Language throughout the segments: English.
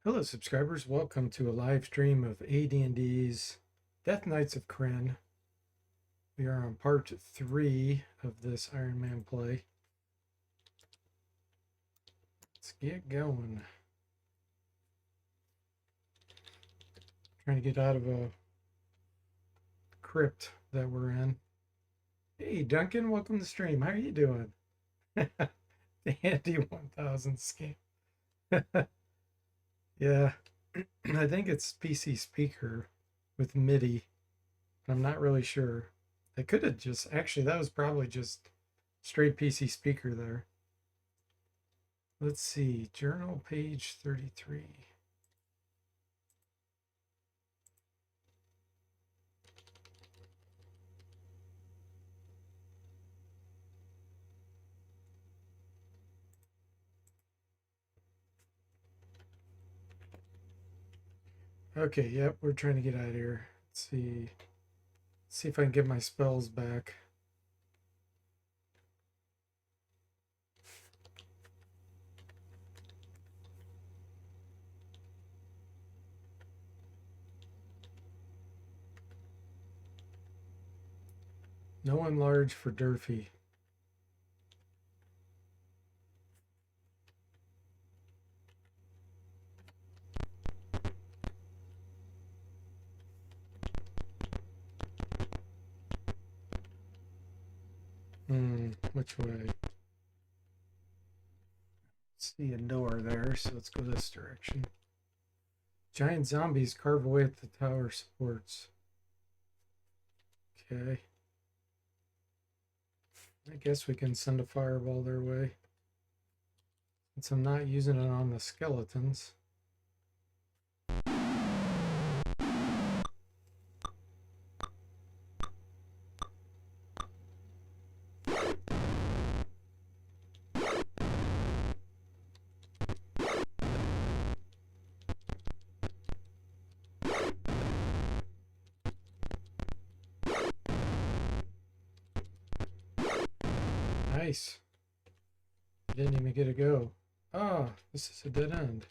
Hello subscribers, welcome to a live stream of AD&D's Death Knights of Krynn. We are on part 3 of this Iron Man play. Let's get going. Trying to get out of a crypt that we're in. Hey Duncan, welcome to the stream. How are you doing? The Andy 1000 scam. Yeah, I think it's PC speaker with MIDI. I'm not really sure. I could have just, actually, that was probably just straight PC speaker there. Let's see, journal page 33. Okay, yep, we're trying to get out of here. Let's see. Let's see if I can get my spells back. No enlarge for Durfee. Which way? See a door there, so let's go this direction. Giant zombies carve away at the tower supports. Okay. I guess we can send a fireball their way. Since I'm not using it on the skeletons. Nice. Didn't even get a go. Ah, this is a dead end.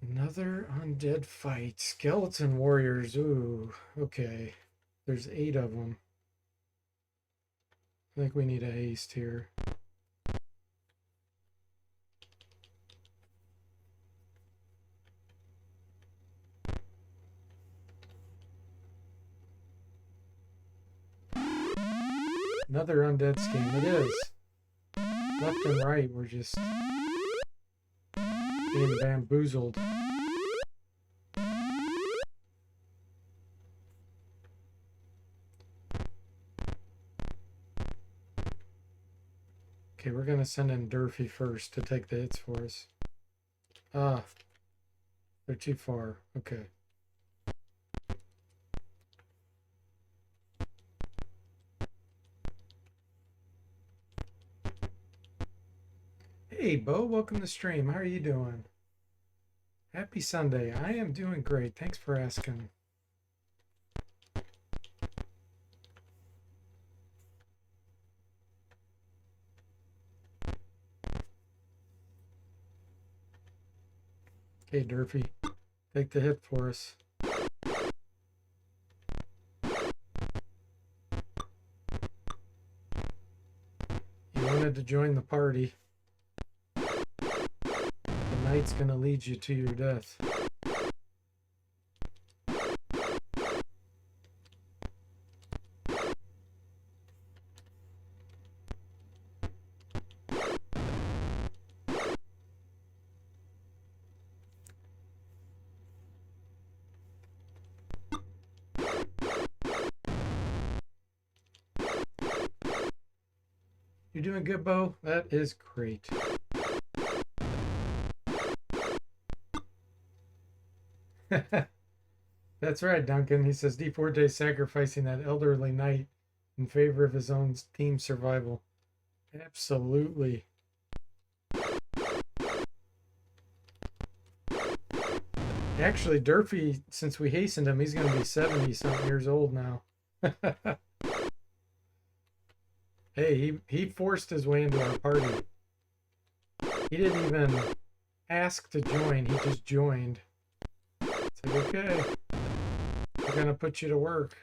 Another undead fight. Skeleton warriors. Ooh, okay. There's 8 of them. I think we need a haste here. Another undead scheme. It is. Left and right, we're just being bamboozled. Okay, we're going to send in Durfee first to take the hits for us. Ah, they're too far. Okay. Hey, Bo, welcome to the stream. How are you doing? Happy Sunday. I am doing great. Thanks for asking. Okay, Durfee, take the hit for us. You wanted to join the party. night's gonna lead you to your death. You're doing good, Bo. That is great. That's right, Duncan. He says D Forte sacrificing that elderly knight in favor of his own team survival. Absolutely. Actually, Durfee, since we hastened him, he's going to be 70-something years old now. Hey, he forced his way into our party. He didn't even ask to join. He just joined. It's like, okay, we're going to put you to work.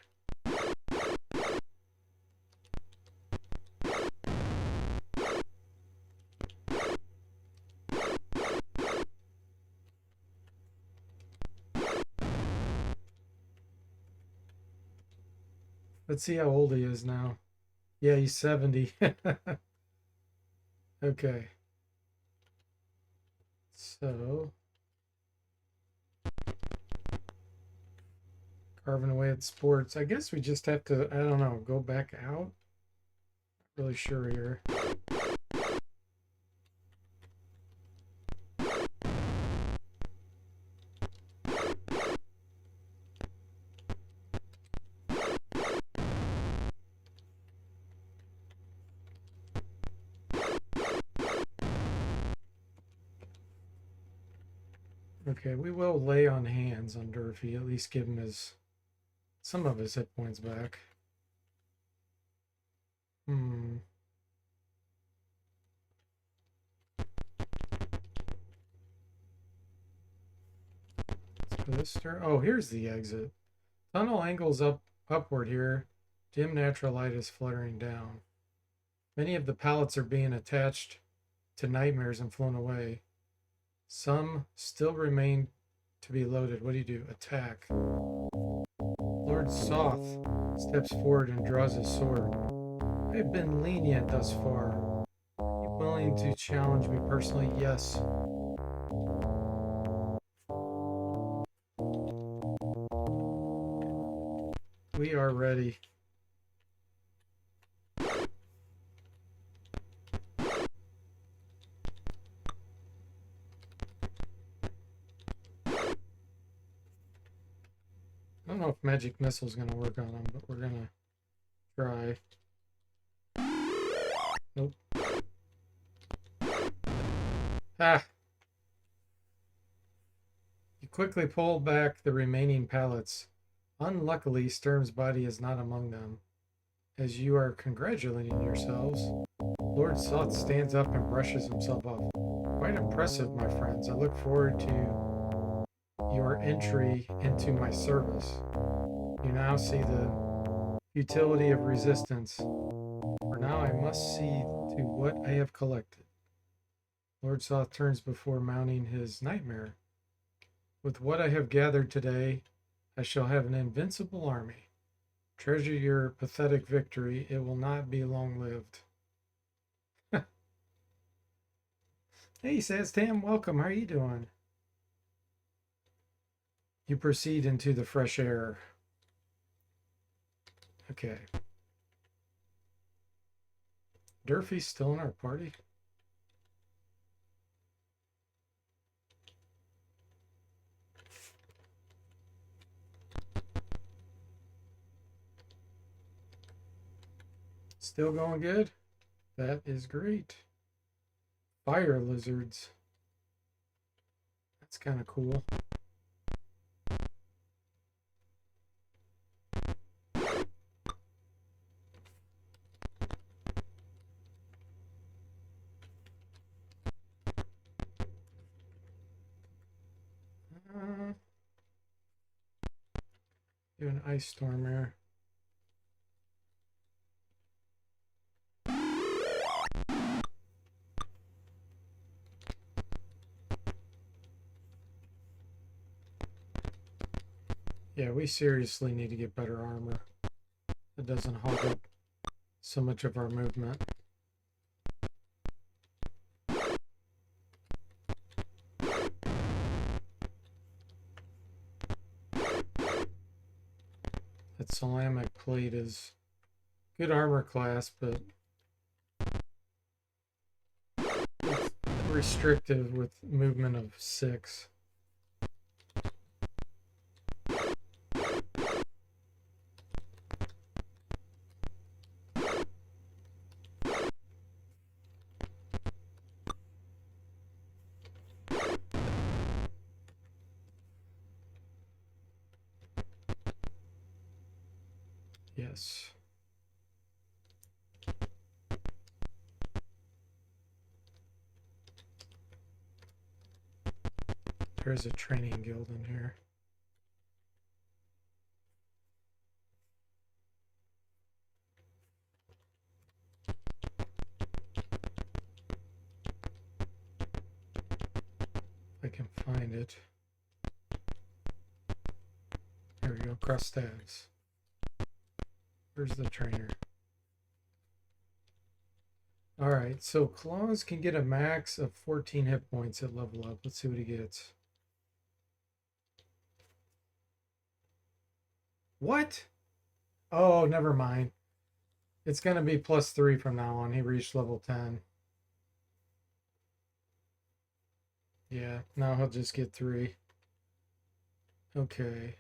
Let's see how old he is now. Yeah, he's 70. Okay. So, carving away at sports. I guess we just have to, I don't know, go back out. Not really sure here. Okay, we will lay on hands on Durfee, at least give him some of his hit points back. Oh, here's the exit. Tunnel angles upward here. Dim natural light is fluttering down. Many of the pallets are being attached to nightmares and flown away. Some still remain to be loaded. What do you do? Attack. Lord Soth steps forward and draws his sword. I've been lenient thus far. Are you willing to challenge me personally? Yes. We are ready. I don't know if magic missile is going to work on him, but we're going to try. Nope. Ah! You quickly pull back the remaining pallets. Unluckily, Sturm's body is not among them. As you are congratulating yourselves, Lord Soth stands up and brushes himself off. Quite impressive, my friends. I look forward to your entry into my service. You now see the utility of resistance. For now, I must see to what I have collected. Lord Soth turns before mounting his nightmare. With what I have gathered today, I shall have an invincible army. Treasure your pathetic victory. It will not be long-lived. Hey, says Tam, welcome. How are you doing? You proceed into the fresh air. Okay. Durfee's still in our party? Still going good? That is great. Fire lizards. That's kind of cool. Do an ice storm there. Yeah, we seriously need to get better armor. It doesn't hog up so much of our movement. That Salamic plate is good armor class, but it's restrictive with movement of 6. Yes. There's a training guild in here. If I can find it. There we go, cross stabs. Where's the trainer? Alright, so Claws can get a max of 14 hit points at level up. Let's see what he gets. What? Oh, never mind. It's going to be +3 from now on. He reached level 10. Yeah, now he'll just get 3. Okay.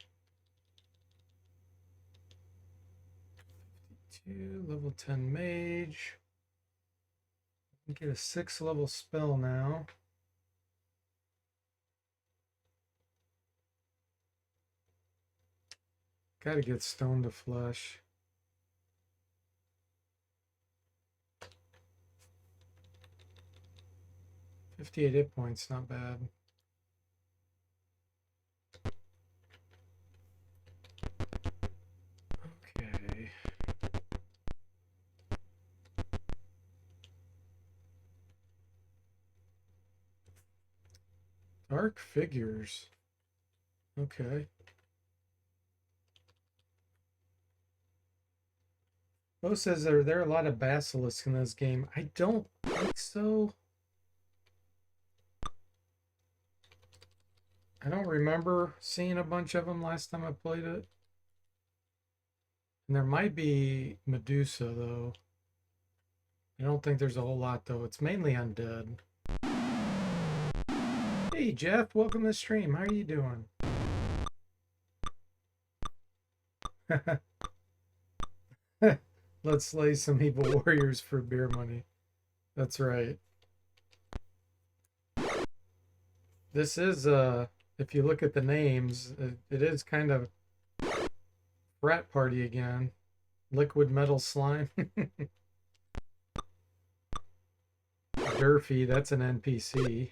52, level 10 mage. Get a 6th level spell now. Gotta get Stone to Flesh. $58 hit points, not bad. Okay. Dark Figures. Okay. Bo says there are a lot of basilisks in this game. I don't think so. I don't remember seeing a bunch of them last time I played it. And there might be Medusa, though. I don't think there's a whole lot, though. It's mainly undead. Hey, Jeff. Welcome to the stream. How are you doing? Let's slay some evil warriors for beer money. That's right. This is, if you look at the names, it is kind of frat party again. Liquid metal slime. Durfee, that's an NPC.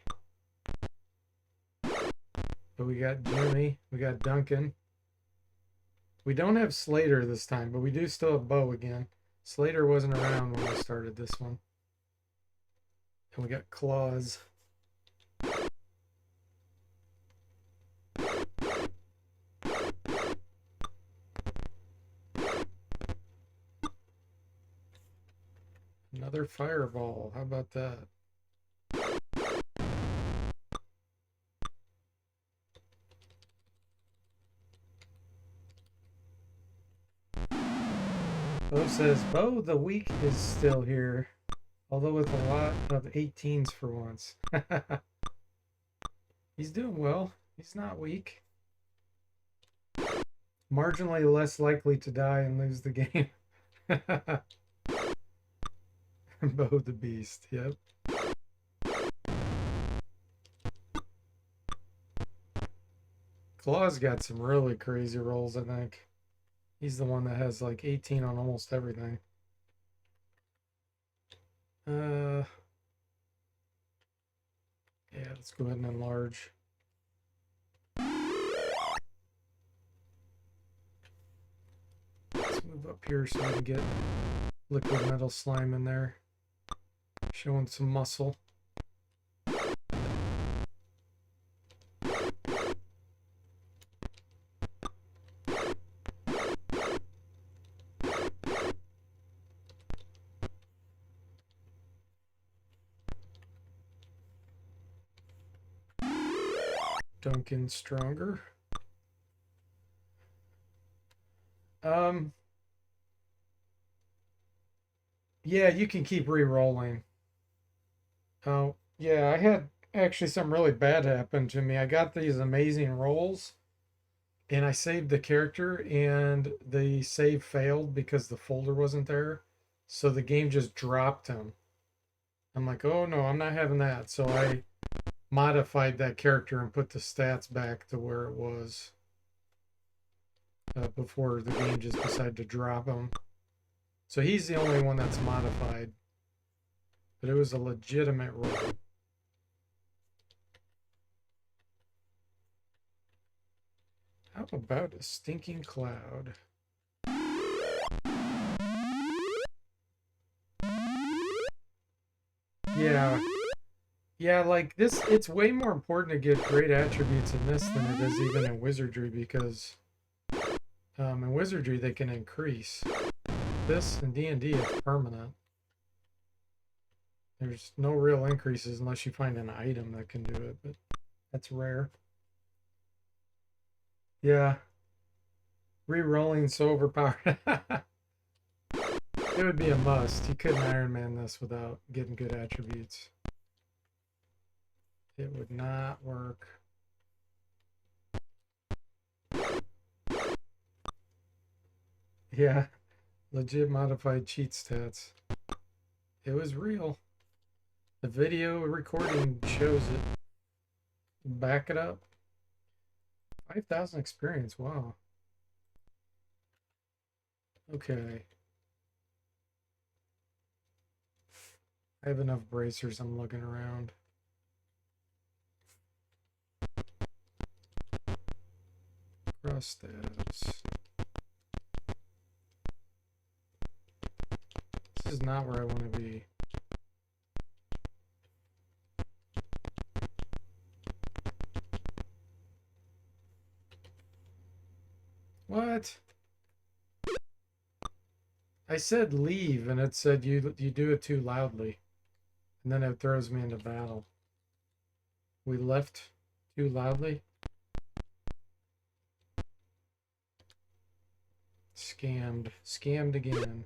But we got Jimmy, we got Duncan. We don't have Slater this time, but we do still have Bo again. Slater wasn't around when we started this one. And we got Claws. Another fireball. How about that? Bo says, Bo the weak is still here, although with a lot of 18s for once. He's doing well. He's not weak. Marginally less likely to die and lose the game. Bo the Beast, yep. Claw's got some really crazy rolls, I think. He's the one that has like 18 on almost everything. Yeah, let's go ahead and enlarge. Let's move up here so we can get liquid metal slime in there. Showing some muscle. Duncan stronger. Yeah, you can keep re-rolling. Oh, yeah, I had actually something really bad happen to me. I got these amazing rolls and I saved the character and the save failed because the folder wasn't there. So the game just dropped him. I'm like, oh no, I'm not having that. So I modified that character and put the stats back to where it was before the game just decided to drop him. So he's the only one that's modified. But it was a legitimate roll. How about a stinking cloud? Yeah. Yeah, like this, it's way more important to get great attributes in this than it is even in Wizardry because in Wizardry they can increase. This in D&D it's permanent. There's no real increases unless you find an item that can do it, but that's rare. Yeah. Re-rolling so overpowered. It would be a must. You couldn't Iron Man this without getting good attributes. It would not work. Yeah. Legit modified cheat stats. It was real. The video recording shows it. Back it up. 5,000 experience. Wow. Okay. I have enough bracers. I'm looking around. Cross stats. This is not where I want to be. What? I said leave and it said you do it too loudly. And then it throws me into battle. We left too loudly. Scammed. Scammed again.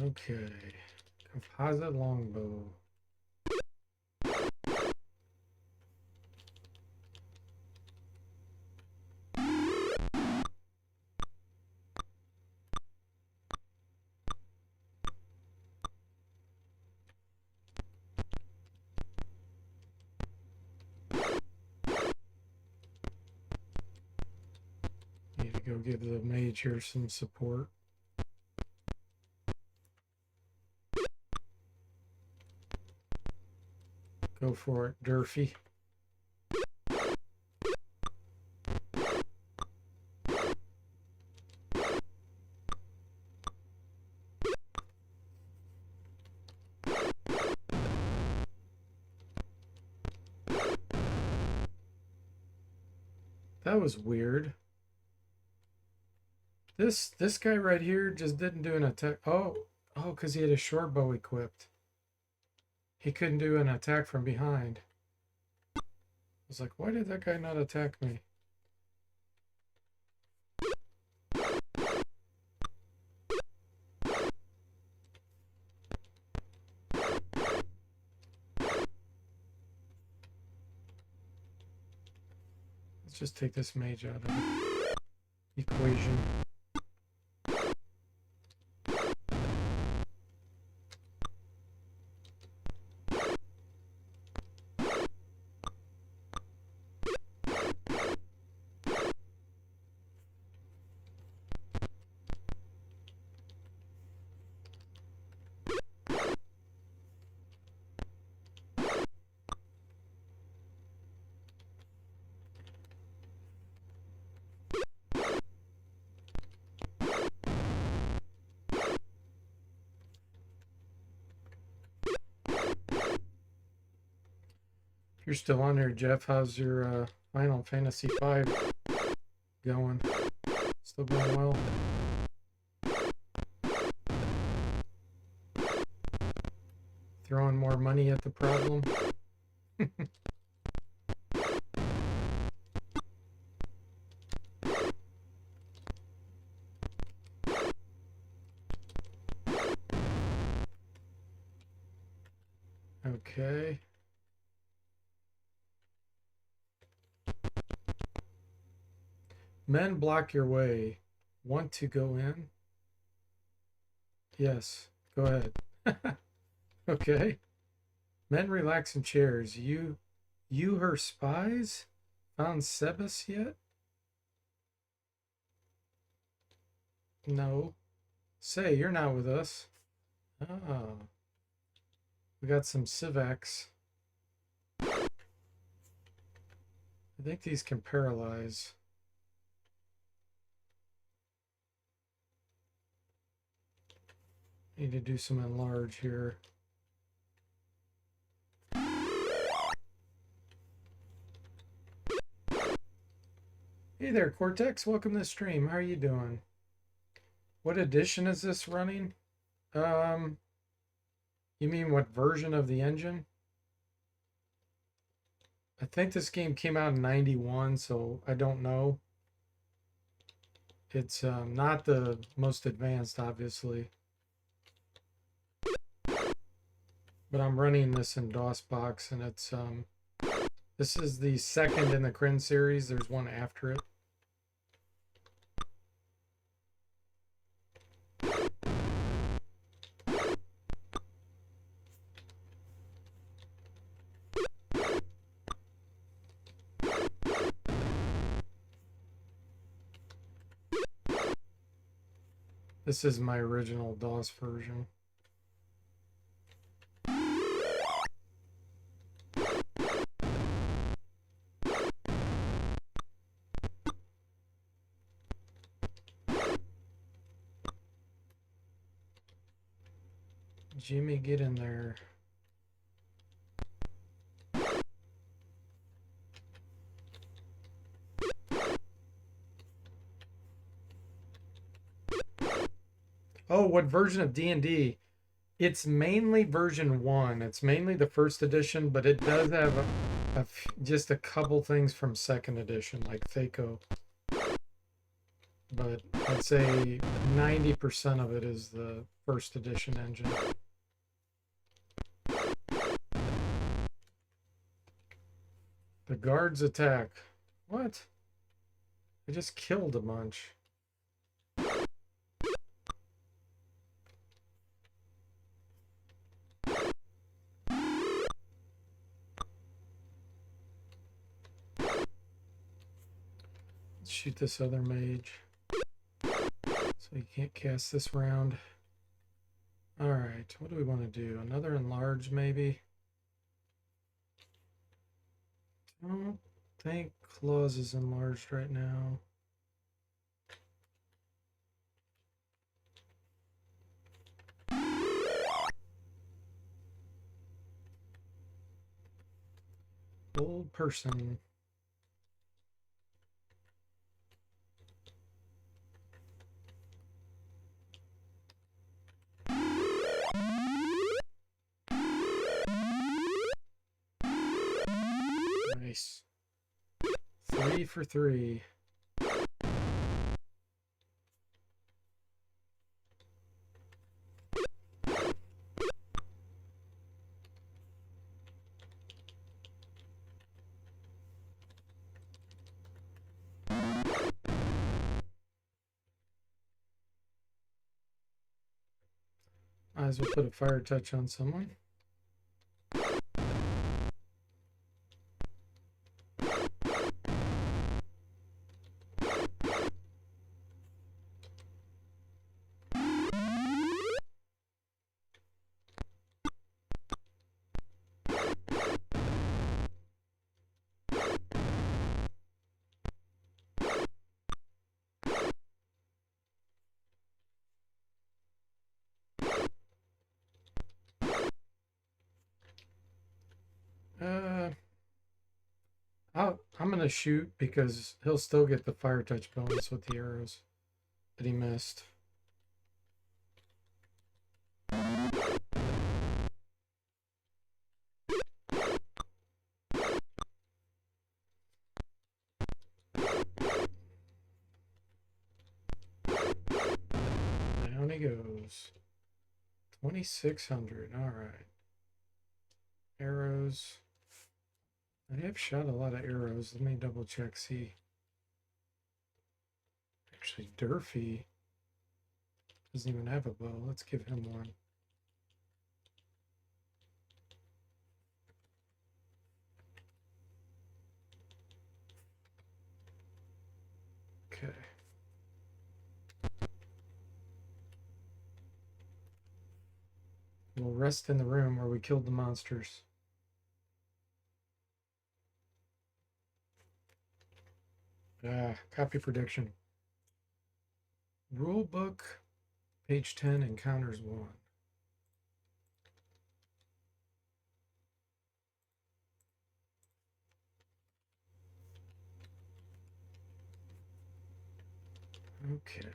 Okay. Composite longbow. Need to go give the mage here some support. Go for it, Durfee. That was weird. This guy right here just didn't do an attack. Oh, because he had a short bow equipped. He couldn't do an attack from behind. I was like, why did that guy not attack me? Let's just take this mage out of the equation. If you're still on there, Jeff, how's your Final Fantasy V going? Still going well. Throwing more money at the problem. Okay. Men block your way. Want to go in? Yes. Go ahead. Okay. Men relax in chairs. You her spies? Found Sebas yet? No. Say, you're not with us. Oh. We got some Civacs. I think these can paralyze. Need to do some enlarge here. Hey there, Cortex. Welcome to the stream. How are you doing? What edition is this running? You mean what version of the engine? I think this game came out in 91, so I don't know. It's not the most advanced, obviously. But I'm running this in DOSBox, and it's this is the second in the Krynn series. There's one after it. This is my original DOS version. Jimmy, get in there. Oh, what version of D&D? It's mainly version 1. It's mainly the first edition, but it does have just a couple things from second edition, like Thaco. But I'd say 90% of it is the first edition engine. The guards attack. What? I just killed a bunch. Let's shoot this other mage. So you can't cast this round. Alright, what do we want to do? Another enlarge, maybe? I don't think Claws is enlarged right now. Old person. Nice. 3 for 3. Might as well put a fire touch on someone. I'm gonna shoot because he'll still get the fire touch bonus with the arrows. that he missed. Down he goes. 2,600. All right. Arrows. I have shot a lot of arrows. Let me double check. See. Actually, Durfee doesn't even have a bow. Let's give him one. Okay. We'll rest in the room where we killed the monsters. Copy prediction. Rulebook, page 10, encounters 1. Okay.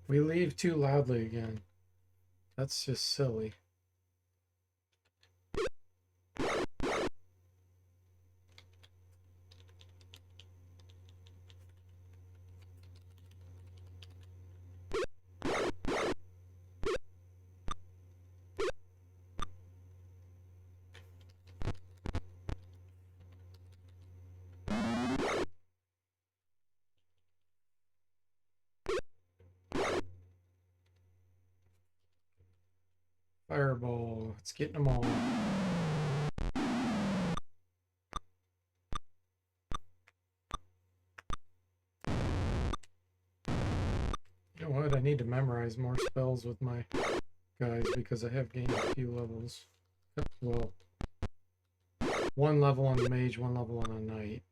We leave too loudly again. That's just silly. Fireball. It's getting them all. You know what? I need to memorize more spells with my guys because I have gained a few levels. Well, 1 level on the mage, 1 level on the knight.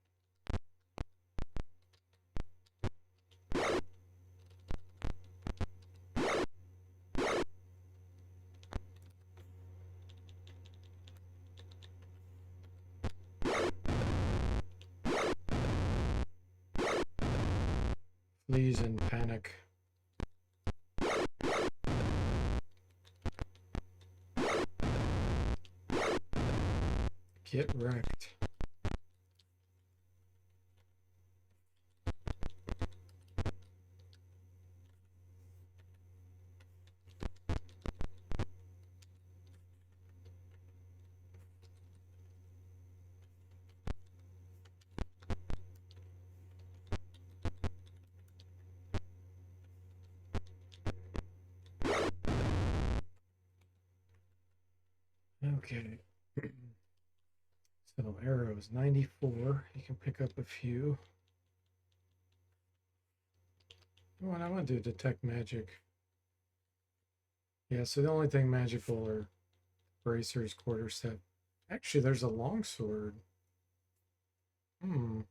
Fleas and panic. Get wrecked. Okay. So arrows, 94. You can pick up a few. Oh, and I want to do detect magic. Yeah, so the only thing magical are bracers, quarterstaff. Actually, there's a longsword. Hmm.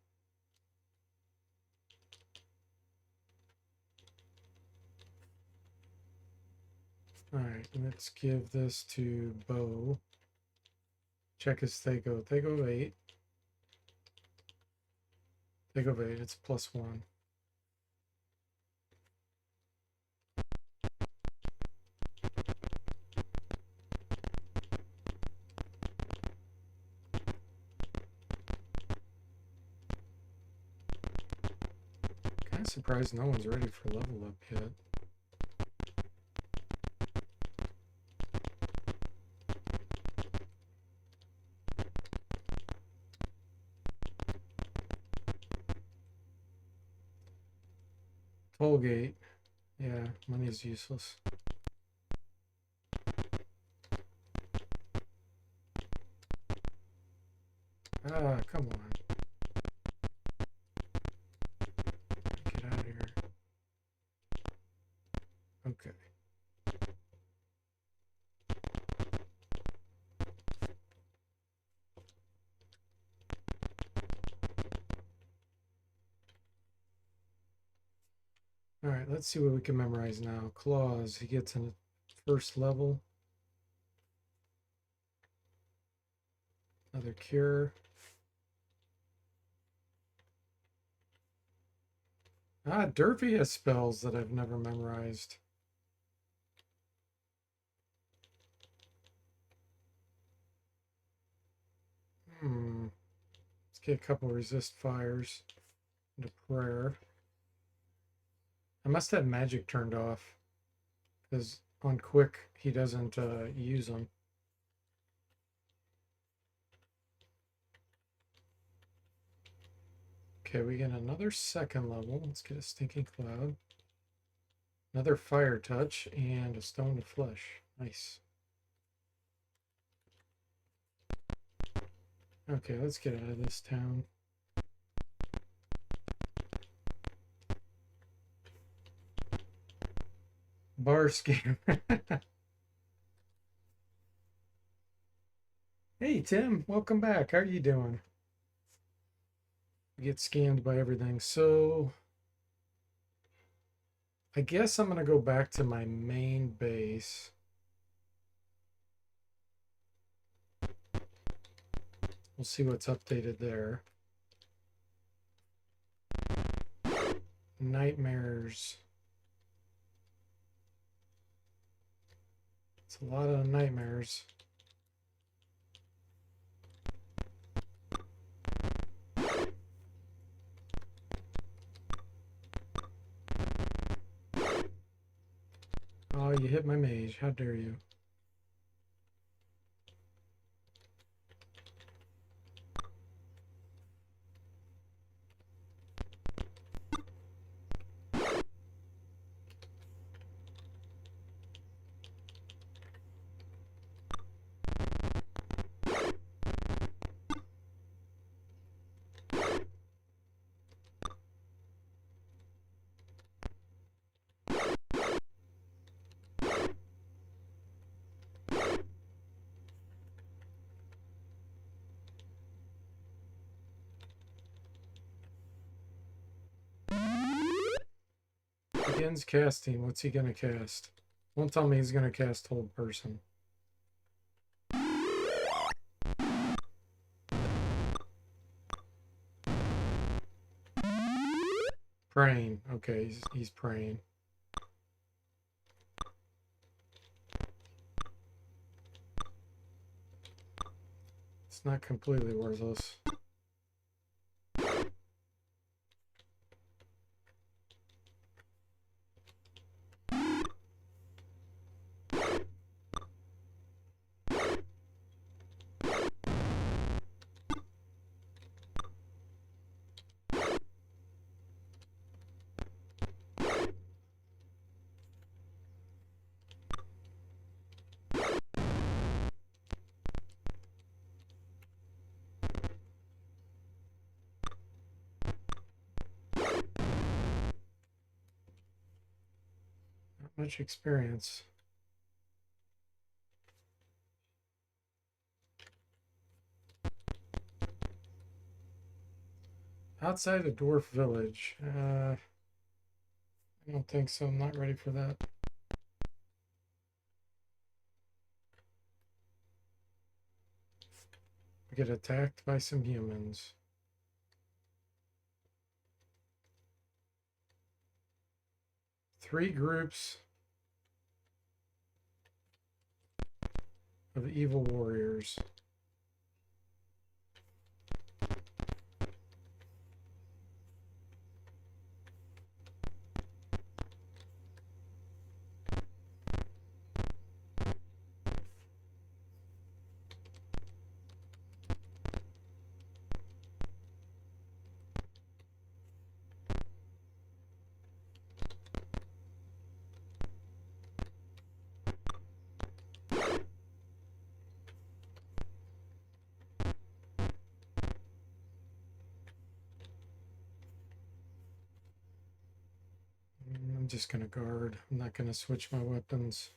Alright, let's give this to Bo. Check his Thego. Thego 8. Thego 8, it's +1. Kind of surprised no one's ready for level up yet. Tollgate. Yeah, money's useless. Ah, come on. Get out of here. Okay. All right, let's see what we can memorize now. Claws, he gets in the first level. Another cure. Durfee has spells that I've never memorized. Let's get a couple resist fires into prayer. I must have magic turned off because on quick he doesn't use them. Okay, we get another second level. Let's get a stinking cloud. Another fire touch and a stone of flesh. Nice. Okay, let's get out of this town. Bar scam. Hey Tim, welcome back. How are you doing? We get scammed by everything. So I guess I'm gonna go back to my main base. We'll see what's updated there. Nightmares. It's a lot of nightmares. Oh, you hit my mage. How dare you? Begins casting. What's he gonna cast? Won't tell me he's gonna cast Hold Person. Praying. Okay, he's praying. It's not completely worthless. Much experience. Outside a dwarf village. I don't think so. I'm not ready for that. We get attacked by some humans. Three groups of evil warriors. I'm just going to guard. I'm not going to switch my weapons.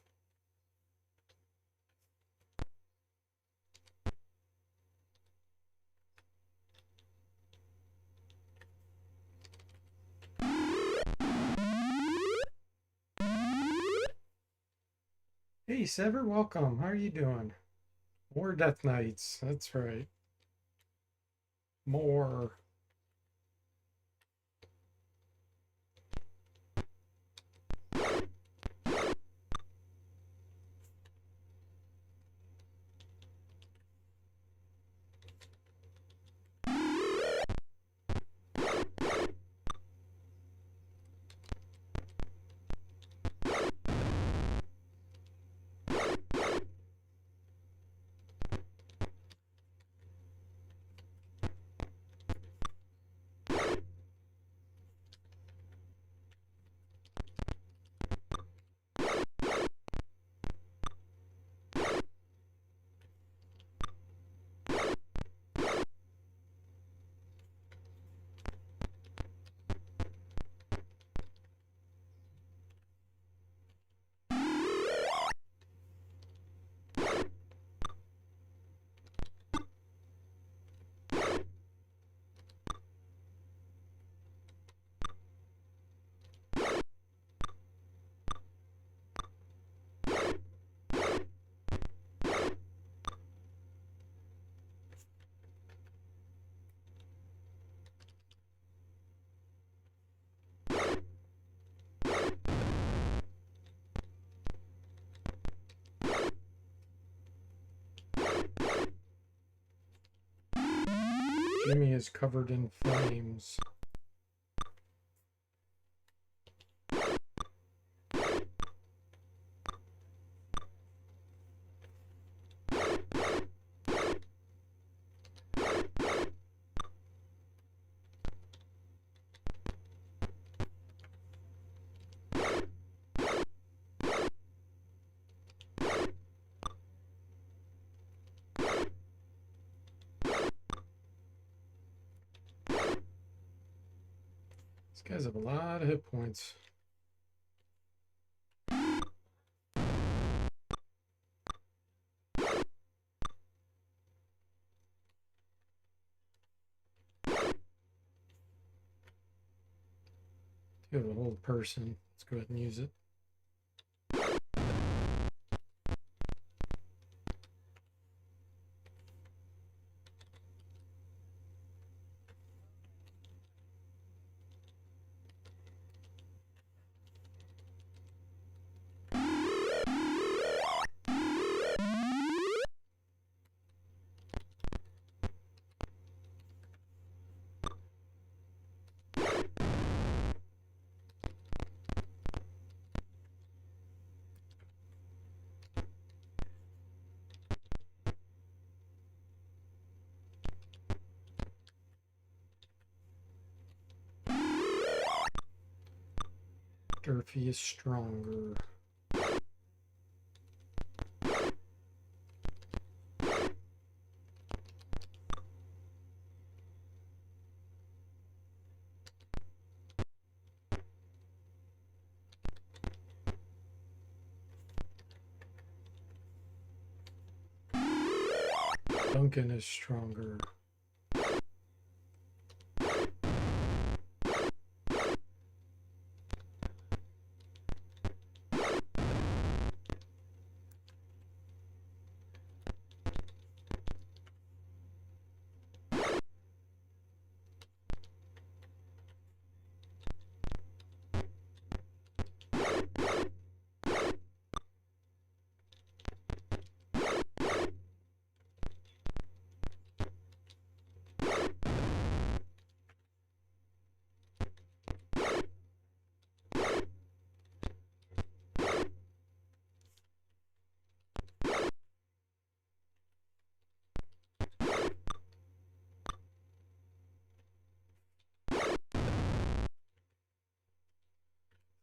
Hey, Sever, welcome. How are you doing? More Death Knights. That's right. More. Jimmy is covered in flames. These guys have a lot of hit points. You have a whole person. Let's go ahead and use it. Durfee is stronger. Duncan is stronger.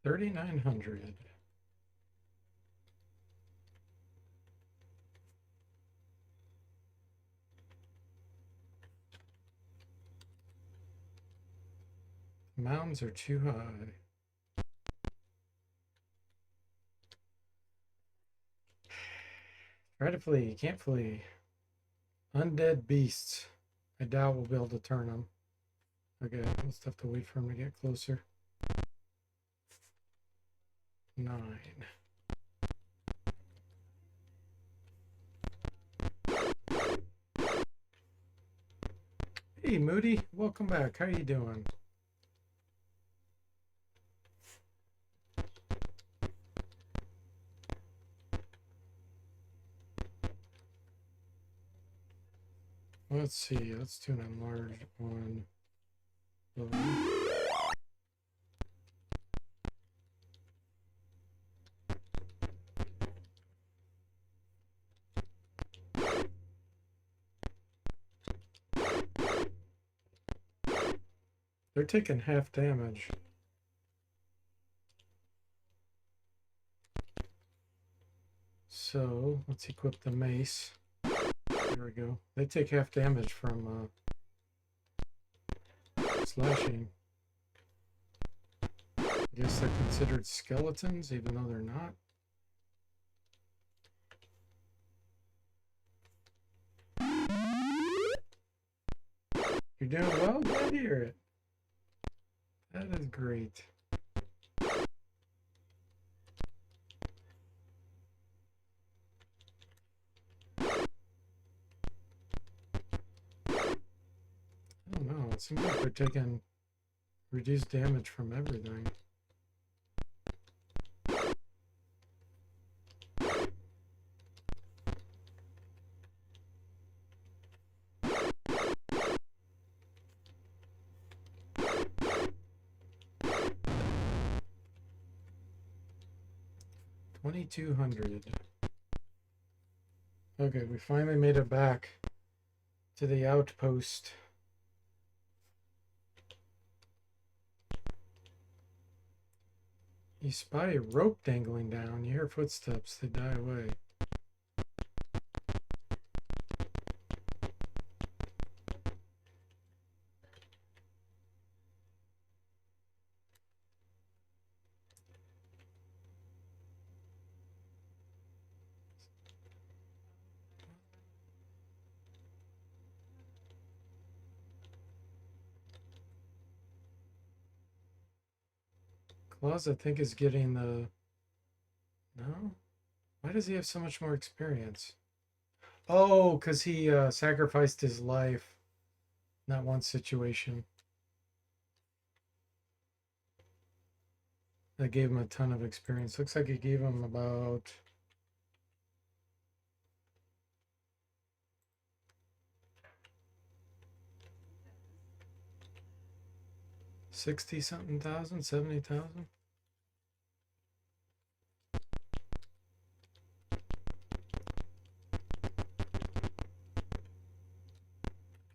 $3,900. Mounds are too high. Try to flee. Can't flee. Undead beasts. I doubt we'll be able to turn them. Okay, we'll just have to wait for him to get closer. 9. Hey, Moody, welcome back. How you doing? Let's see. Let's do an enlarged one. They're taking half damage. So let's equip the mace. There we go. They take half damage from slashing. I guess they're considered skeletons, even though they're not. You're doing well? Glad to hear it. That is great. I don't know. It seems like they're taking reduced damage from everything. $2,200. Okay, we finally made it back to the outpost. You spy a rope dangling down. You hear footsteps. They die away. Claus, I think, is getting the... No? Why does he have so much more experience? Oh, because he sacrificed his life in that one situation. That gave him a ton of experience. Looks like it gave him about... 60-something thousand, 70,000.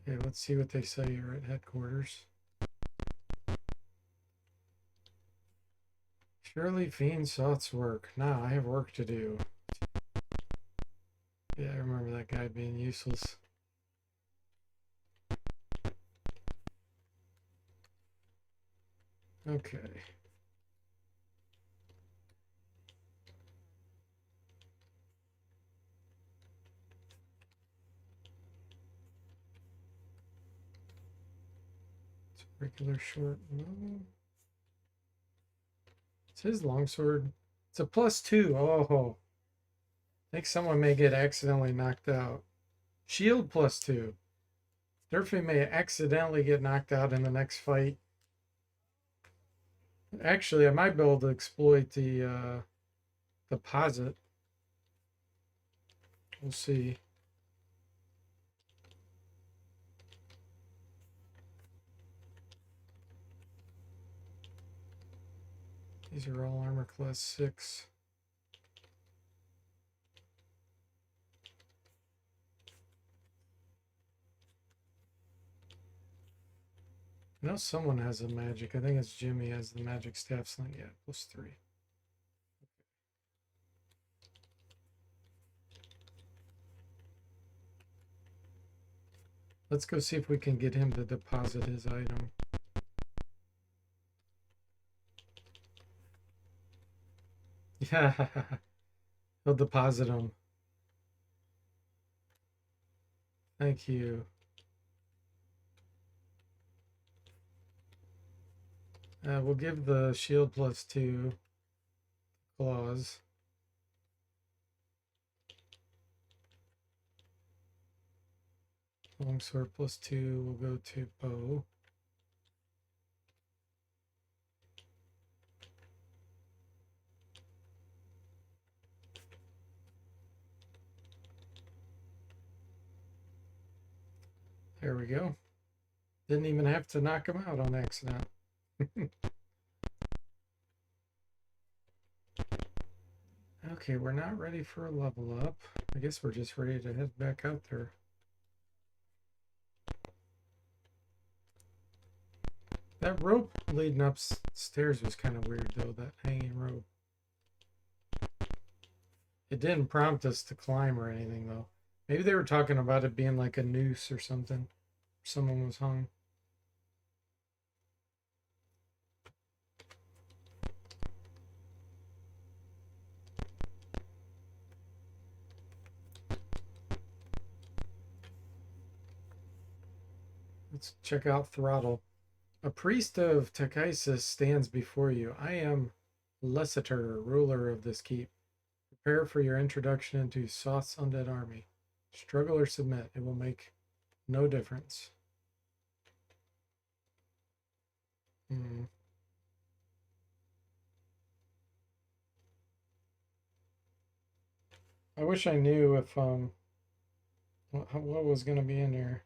Okay, let's see what they say here at headquarters. Surely fiends thoughts work. Nah, I have work to do. Yeah, I remember that guy being useless. Okay. It's a regular short. No. It's his longsword. It's a +2. Oh. I think someone may get accidentally knocked out. Shield +2. Durfee may accidentally get knocked out in the next fight. Actually, I might be able to exploit the deposit. We'll see. These are all armor class 6. I know someone has a magic. I think it's Jimmy has the magic staff sling. Yeah, +3. Let's go see if we can get him to deposit his item. Yeah, he'll deposit them. Thank you. We'll give the shield +2 claws. Longsword +2 will go to bow. There we go. Didn't even have to knock him out on accident. Okay, we're not ready for a level up. I guess we're just ready to head back out there. That rope leading upstairs was kind of weird, though, that hanging rope. It didn't prompt us to climb or anything, though. Maybe they were talking about it being like a noose or something. Someone was hung. Let's check out Throttle. A priest of Takaisis stands before you. I am Lessiter, ruler of this keep. Prepare for your introduction into Soth's undead army. Struggle or submit. It will make no difference. I wish I knew if what was going to be in here.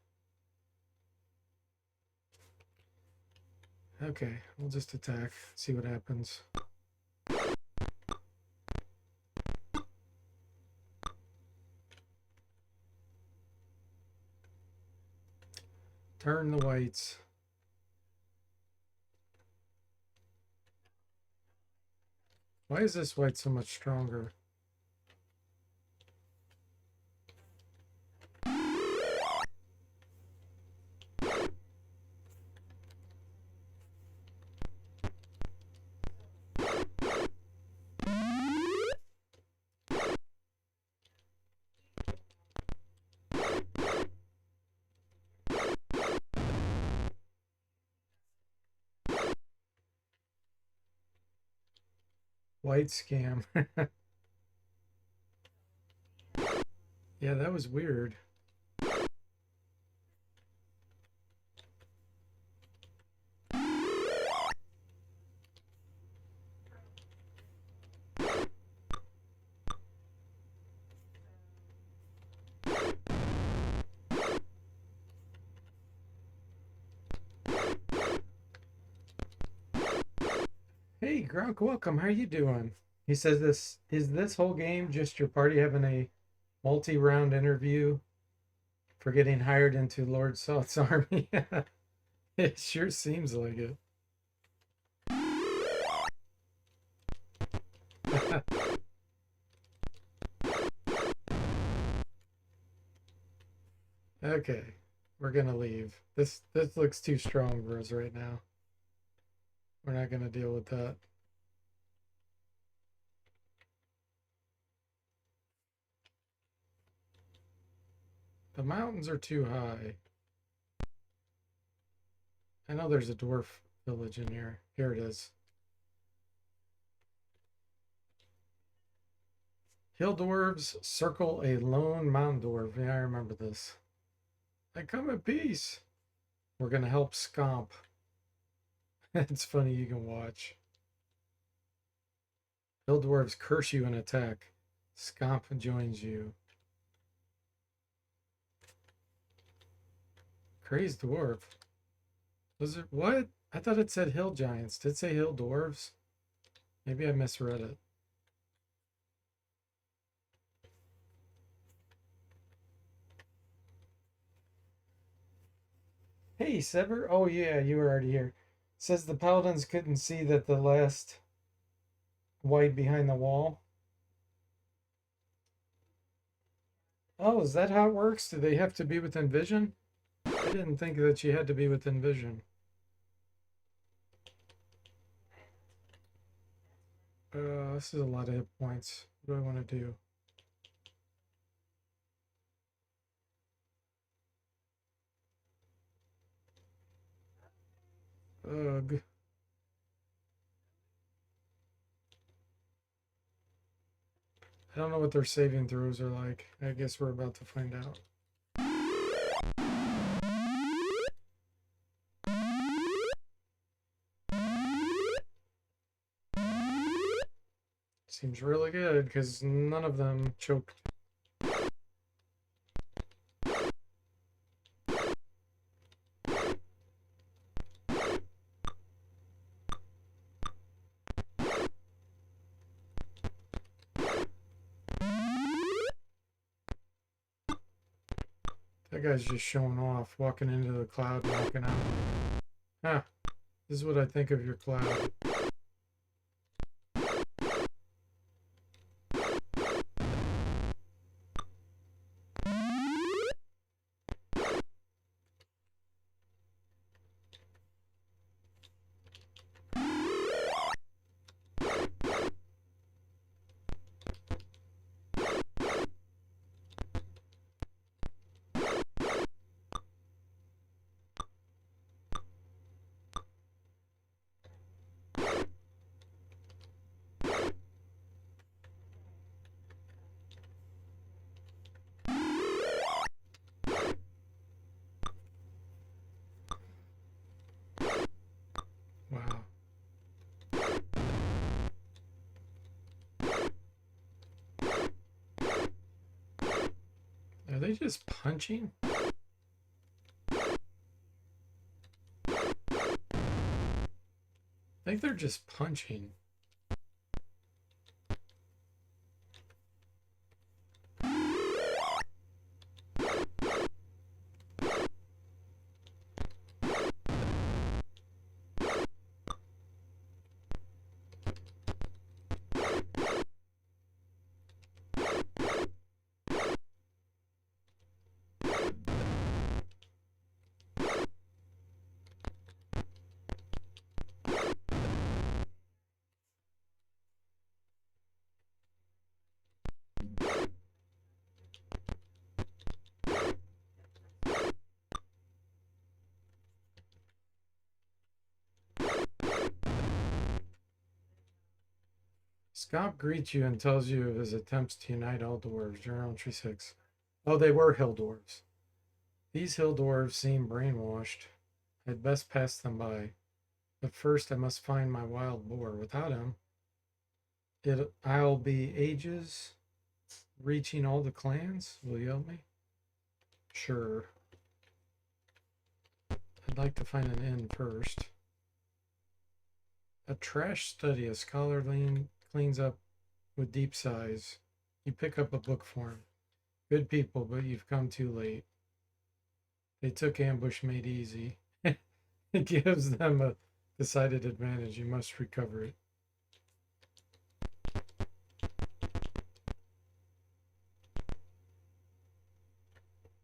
Okay, we'll just attack, see what happens. Turn the whites. Why is this white so much stronger? White scam. Yeah, that was weird. Hey, Grunk, welcome. How you doing? He says this is this whole game just your party having a multi-round interview for getting hired into Lord Soth's army? It sure seems like it. Okay, we're gonna leave. This looks too strong for us right now. We're not gonna deal with that. The mountains are too high. I know there's a dwarf village in here. Here it is. Hill dwarves circle a lone mountain dwarf. Yeah, I remember this. I come in peace. We're gonna help Scomp. It's funny, you can watch. Hill dwarves curse you and attack. Scomp joins you. Crazed dwarf. Was it what? I thought it said hill giants. Did it say hill dwarves? Maybe I misread it. Hey, Sever. Oh yeah, you were already here. Says the paladins couldn't see that the last white behind the wall. Oh, is that how it works? Do they have to be within vision? I didn't think that you had to be within vision. This is a lot of hit points. What do I want to do? Ugh. I don't know what their saving throws are like. I guess we're about to find out. Seems really good because none of them choked. That guy's just showing off, walking into the cloud and walking out. Huh, this is what I think of your cloud. Wow. Are they just punching? I think they're just punching. Scott greets you and tells you of his attempts to unite all dwarves. Journal entry 6. Oh, they were hill dwarves. These hill dwarves seem brainwashed. I'd best pass them by. But first I must find my wild boar. Without him, I'll be ages reaching all the clans. Will you help me? Sure. I'd like to find an inn first. A trash study. A scholar cleans up with deep sighs. You pick up a book for him. Good people, but you've come too late. They took ambush made easy. It gives them a decided advantage. You must recover it.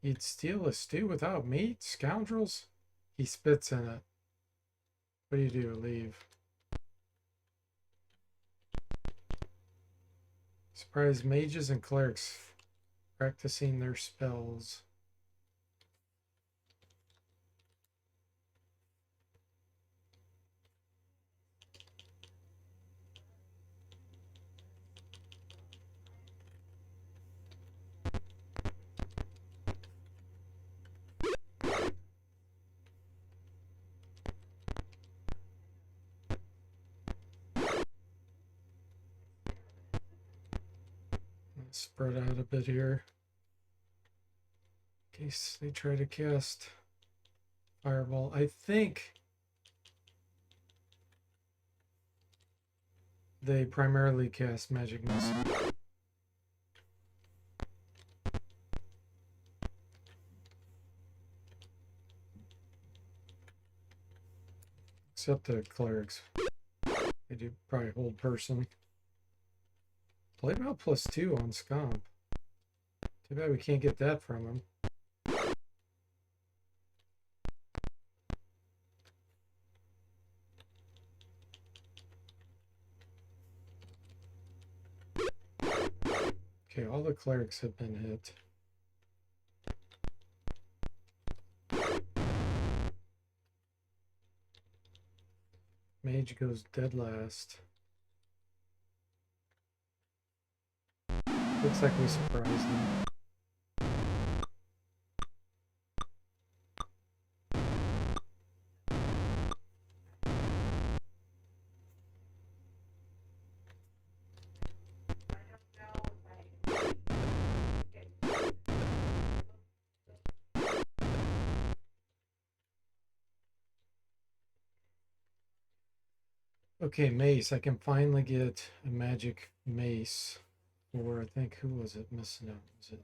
You'd steal a stew without meat? Scoundrels? He spits in it. What do? Leave. Surprise mages and clerics practicing their spells. Let's spread out a bit here. In case they try to cast Fireball. I think they primarily cast Magic Missile. Except the clerics. They do probably hold person. Blade Mail +2 on Scomp. Too bad we can't get that from him. Okay, all the clerics have been hit. Mage goes dead last. Looks like we surprised him. Okay, mace. I can finally get a magic mace. Or I think, who was it missing out? Is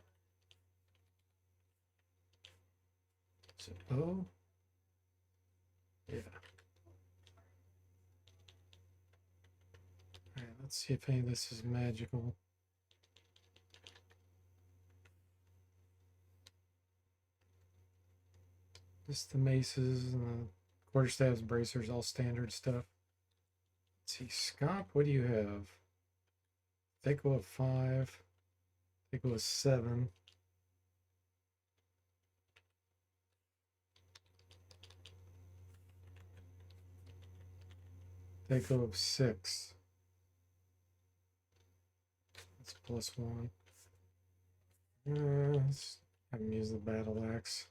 it O? Yeah. Alright, let's see if any of this is magical. Just the maces and the quarterstaffs, bracers, all standard stuff. Let's see, Scop, what do you have? Thickle of 5. Thickle of 7. Thickle of 6. That's +1. Let's have him use the battle axe.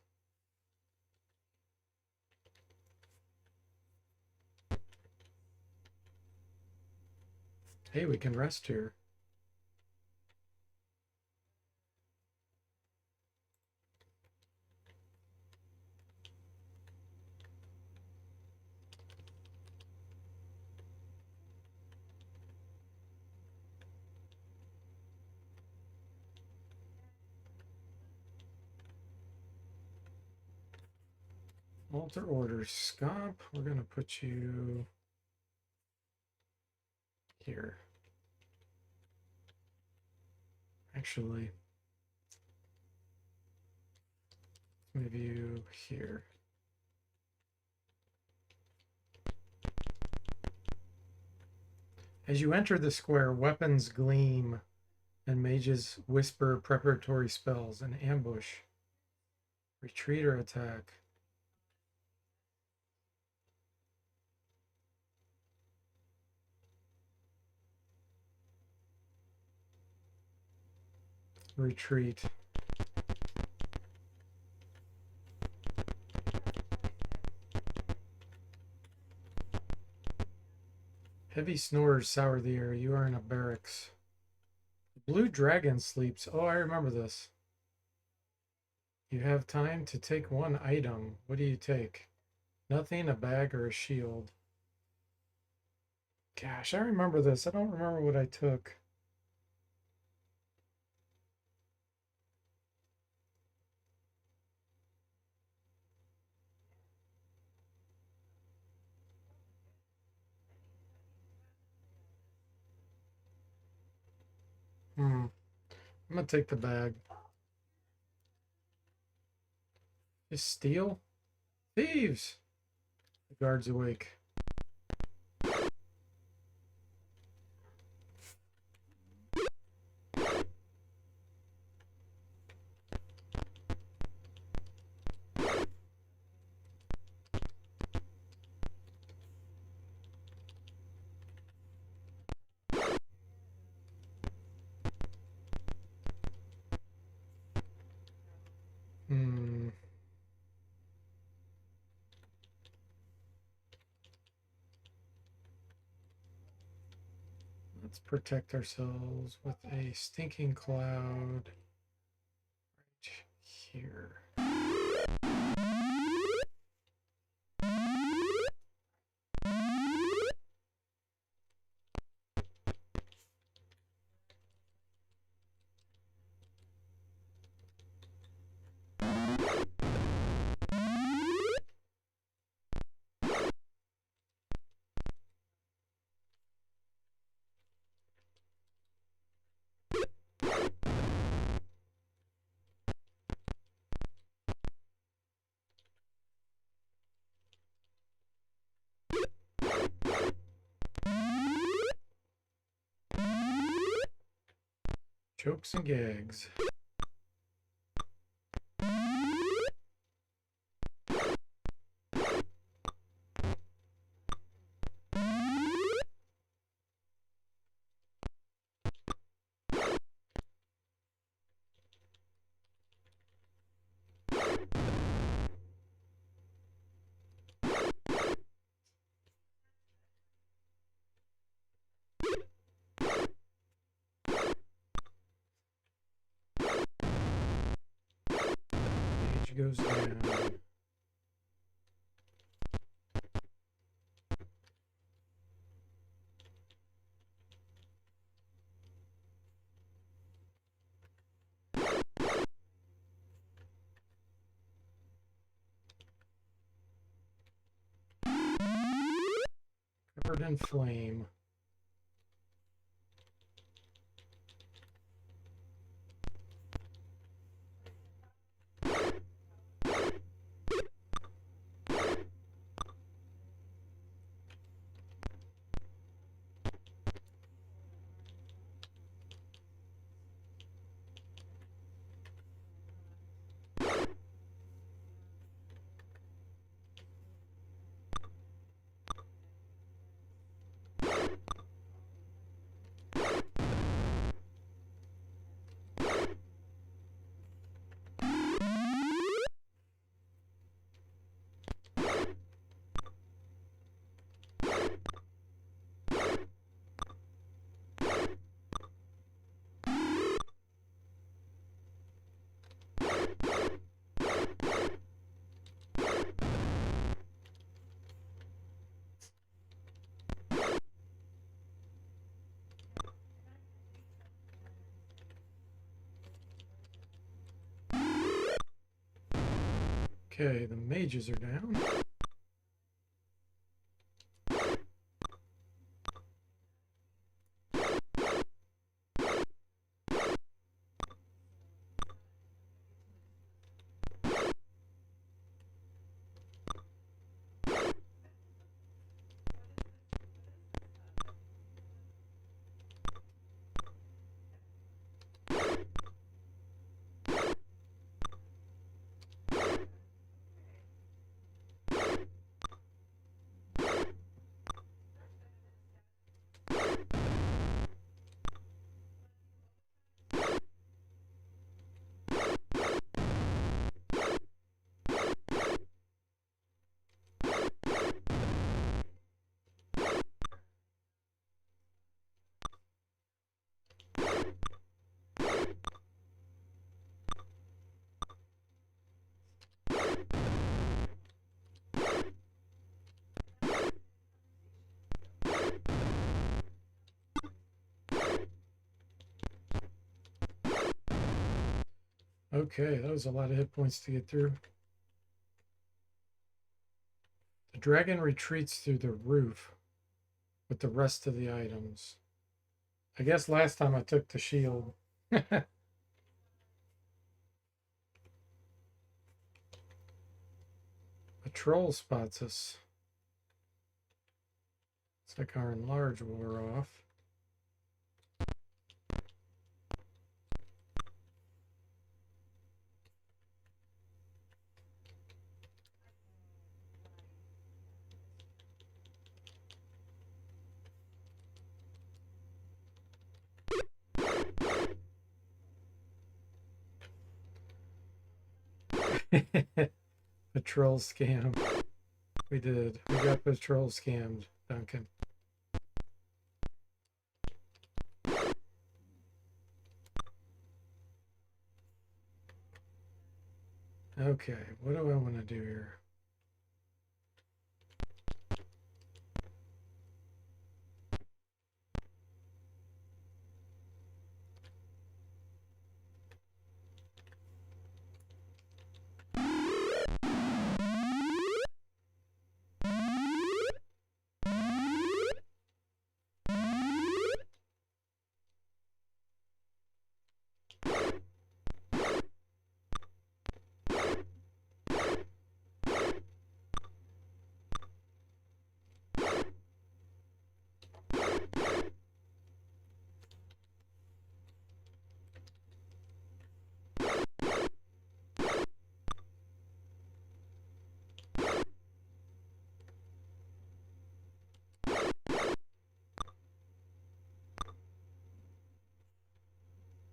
Hey, we can rest here. Alter orders. Scop, we're going to put you here. Actually, move you here. As you enter the square, weapons gleam and mages whisper preparatory spells. An ambush. Retreat or attack. Retreat. Heavy snores sour the air. You are in a barracks. Blue dragon sleeps. Oh, I remember this. You have time to take one item. What do you take? Nothing, a bag, or a shield. Gosh, I remember this. I don't remember what I took. I'm gonna take the bag. Just steal? Thieves! The guard's awake. Let's protect ourselves with a stinking cloud right here. Chokes and gags. Page goes down. covered in flame. Okay, the mages are down. Okay, that was a lot of hit points to get through. The dragon retreats through the roof with the rest of the items. I guess last time I took the shield. A troll spots us. It's like our enlarge wore off. Patrol scam. We did. We got patrol scammed, Duncan. Okay, what do I want to do here?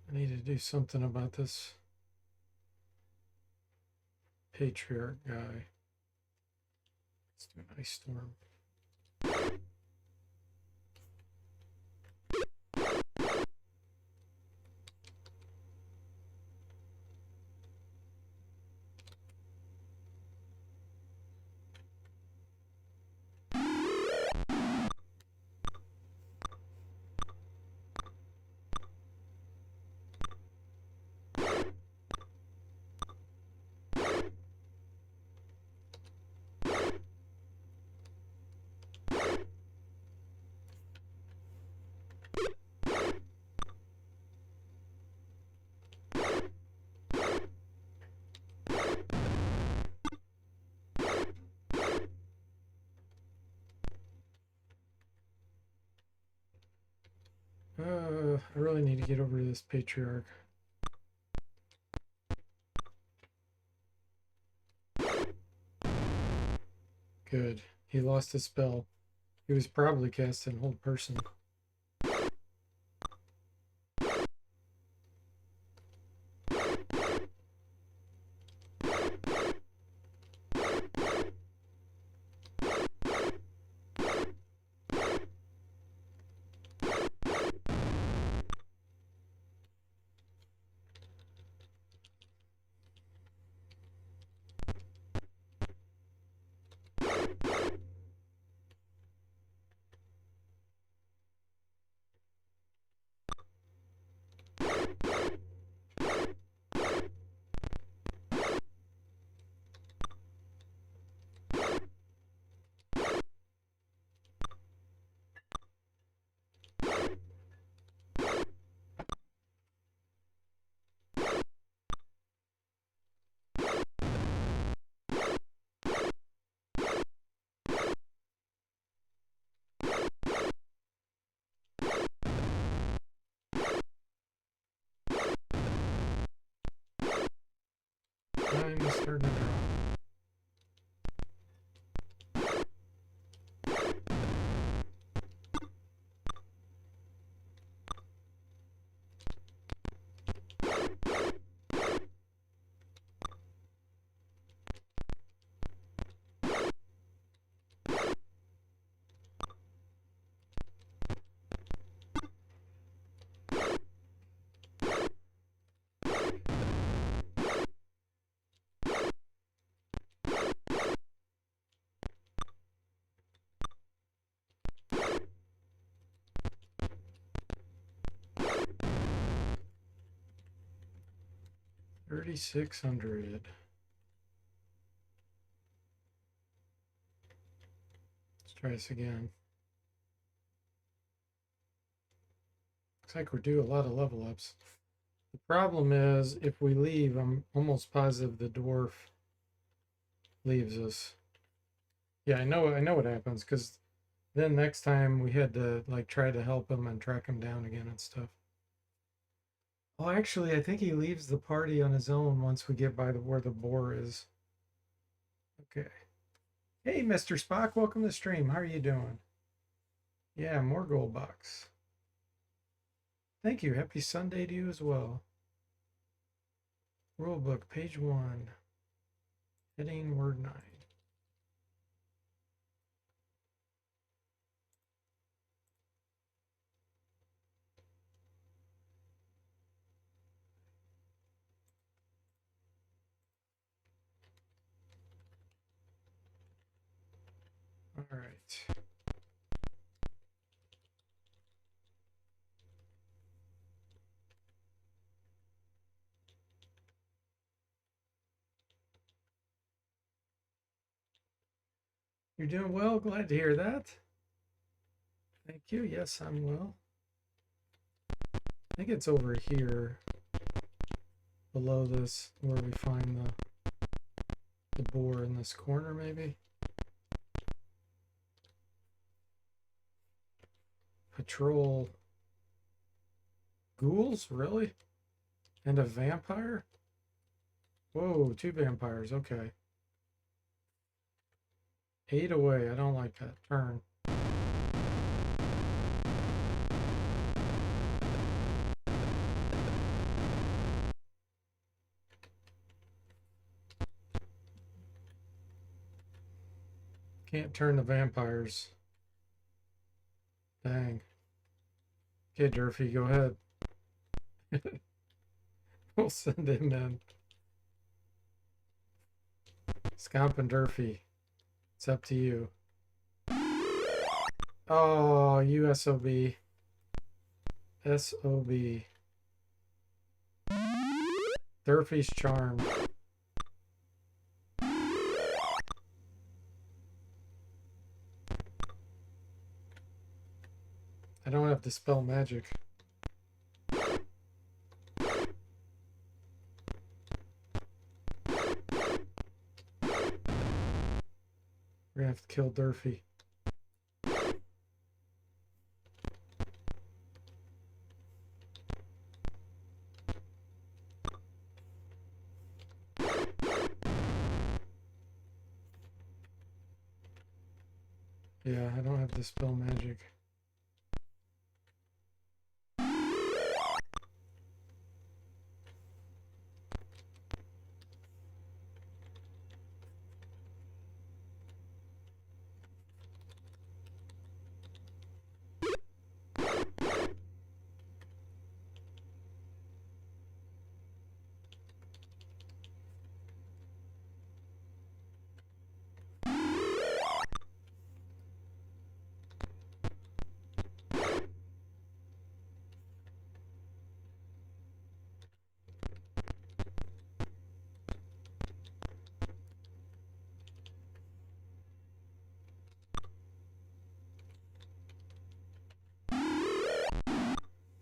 I need to do something about this patriarch guy. Let's do an ice storm. I really need to get over this patriarch. Good. He lost his spell. He was probably casting Hold Person. I'm starting to draw. $3,600. Let's try this again. Looks like we're due a lot of level ups. The problem is, if we leave, I'm almost positive the dwarf leaves us. Yeah, I know what happens, because then next time we had to like try to help him and track him down again and stuff. Oh, actually, I think he leaves the party on his own once we get by where the boar is. Okay. Hey, Mr. Spock, welcome to the stream. How are you doing? Yeah, more gold box. Thank you. Happy Sunday to you as well. Rulebook, page 1. Heading word 9. All right. You're doing well. Glad to hear that. Thank you. Yes, I'm well. I think it's over here below this where we find the boar in this corner, maybe. Patrol. Ghouls? Really? And a vampire? Whoa, 2 vampires. Okay. 8 away. I don't like that. Turn. Can't turn the vampires. Dang. Okay, Durfee, go ahead. We'll send him in. Scamp and Durfee. It's up to you. Oh, you SOB. SOB. Durfee's charm. I don't have Dispel Magic. We're gonna have to kill Durfee. Yeah, I don't have Dispel Magic.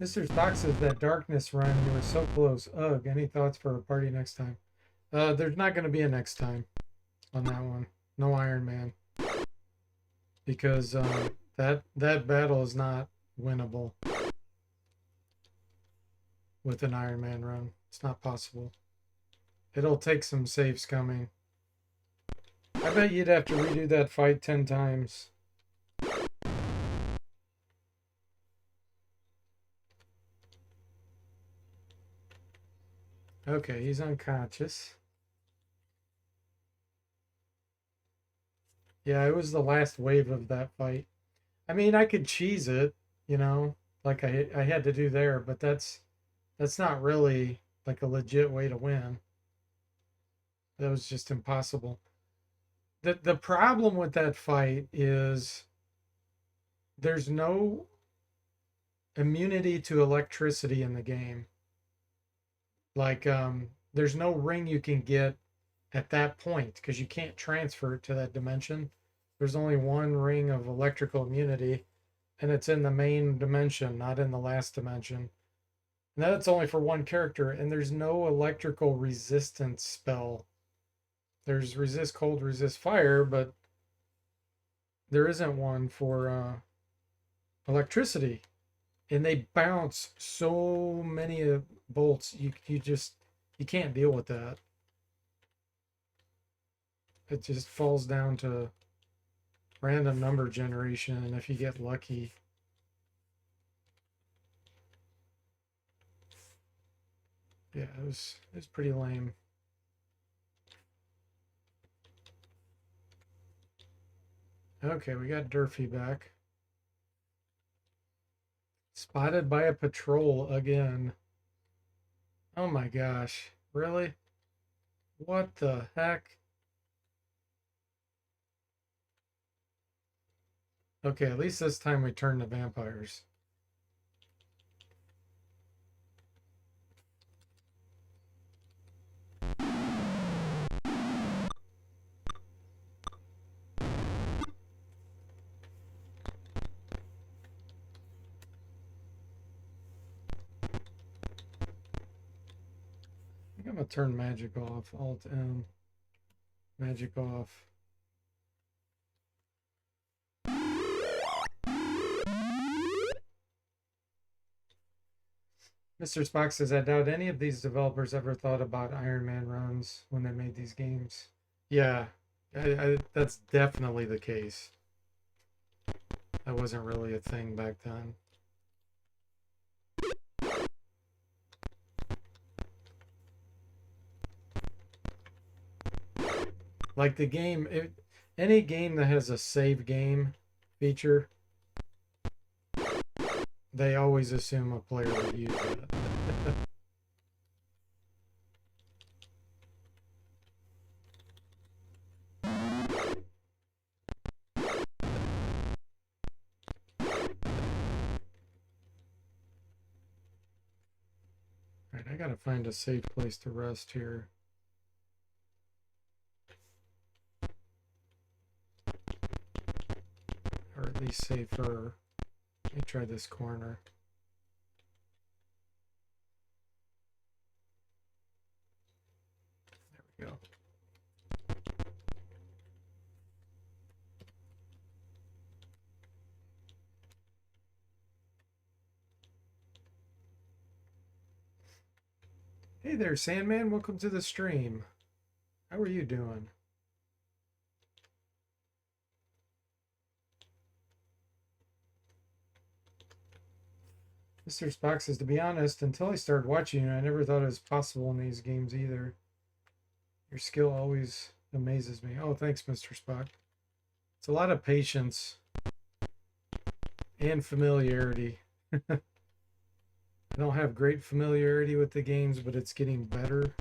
Mr. Spock says that darkness run, you were so close. Ugh, any thoughts for a party next time? There's not going to be a next time on that one. No Iron Man. Because that battle is not winnable with an Iron Man run. It's not possible. It'll take some saves coming. I bet you'd have to redo that fight 10 times. Okay, he's unconscious. Yeah, it was the last wave of that fight. I mean, I could cheese it, you know, like I had to do there, but that's not really like a legit way to win. That was just impossible. The problem with that fight is there's no immunity to electricity in the game. Like there's no ring you can get at that point because you can't transfer it to that dimension. There's only one ring of electrical immunity, and it's in the main dimension, not in the last dimension. And that's only for one character, and there's no electrical resistance spell. There's resist cold, resist fire, but there isn't one for electricity. And they bounce so many bolts, you just you can't deal with that. It just falls down to random number generation, and if you get lucky. Yeah, it was pretty lame. Okay, we got Durfee back. Spotted by a patrol again. Oh my gosh. Really? What the heck? Okay, at least this time we turn to vampires. I think I'm gonna turn magic off. Alt M. Magic off. Mr. Spock says, I doubt any of these developers ever thought about Iron Man runs when they made these games. Yeah, that's definitely the case. That wasn't really a thing back then. Like the game, any game that has a save game feature, they always assume a player would use it. Alright, I gotta find a safe place to rest here. Or at least safer. Let me try this corner. There we go. Hey there, Sandman. Welcome to the stream. How are you doing? Mr. Spock says, to be honest, until I started watching you, I never thought it was possible in these games either. Your skill always amazes me. Oh, thanks, Mr. Spock. It's a lot of patience and familiarity. I don't have great familiarity with the games, but it's getting better.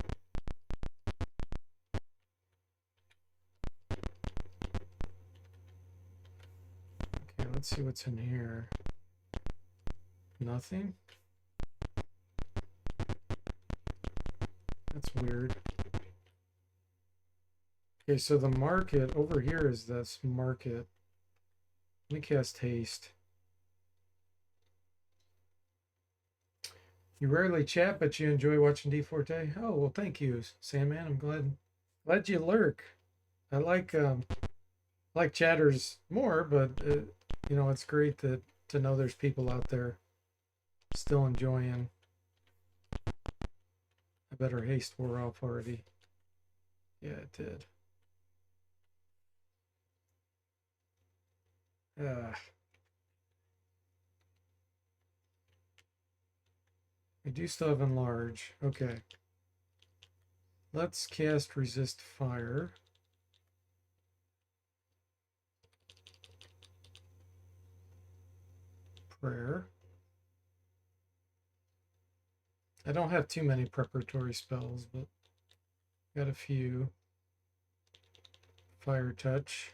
Okay, let's see what's in here. Nothing? That's weird. Okay, so the market over here is this market. Let me cast haste. You rarely chat, but you enjoy watching D Forte. Oh well, thank you, Sandman. I'm glad you lurk. I like chatters more, but you know, it's great to know there's people out there still enjoying. I better haste wore off already. Yeah, it did. I do still have enlarge. Okay. Let's cast resist fire. Prayer. I don't have too many preparatory spells, but got a few. Fire touch.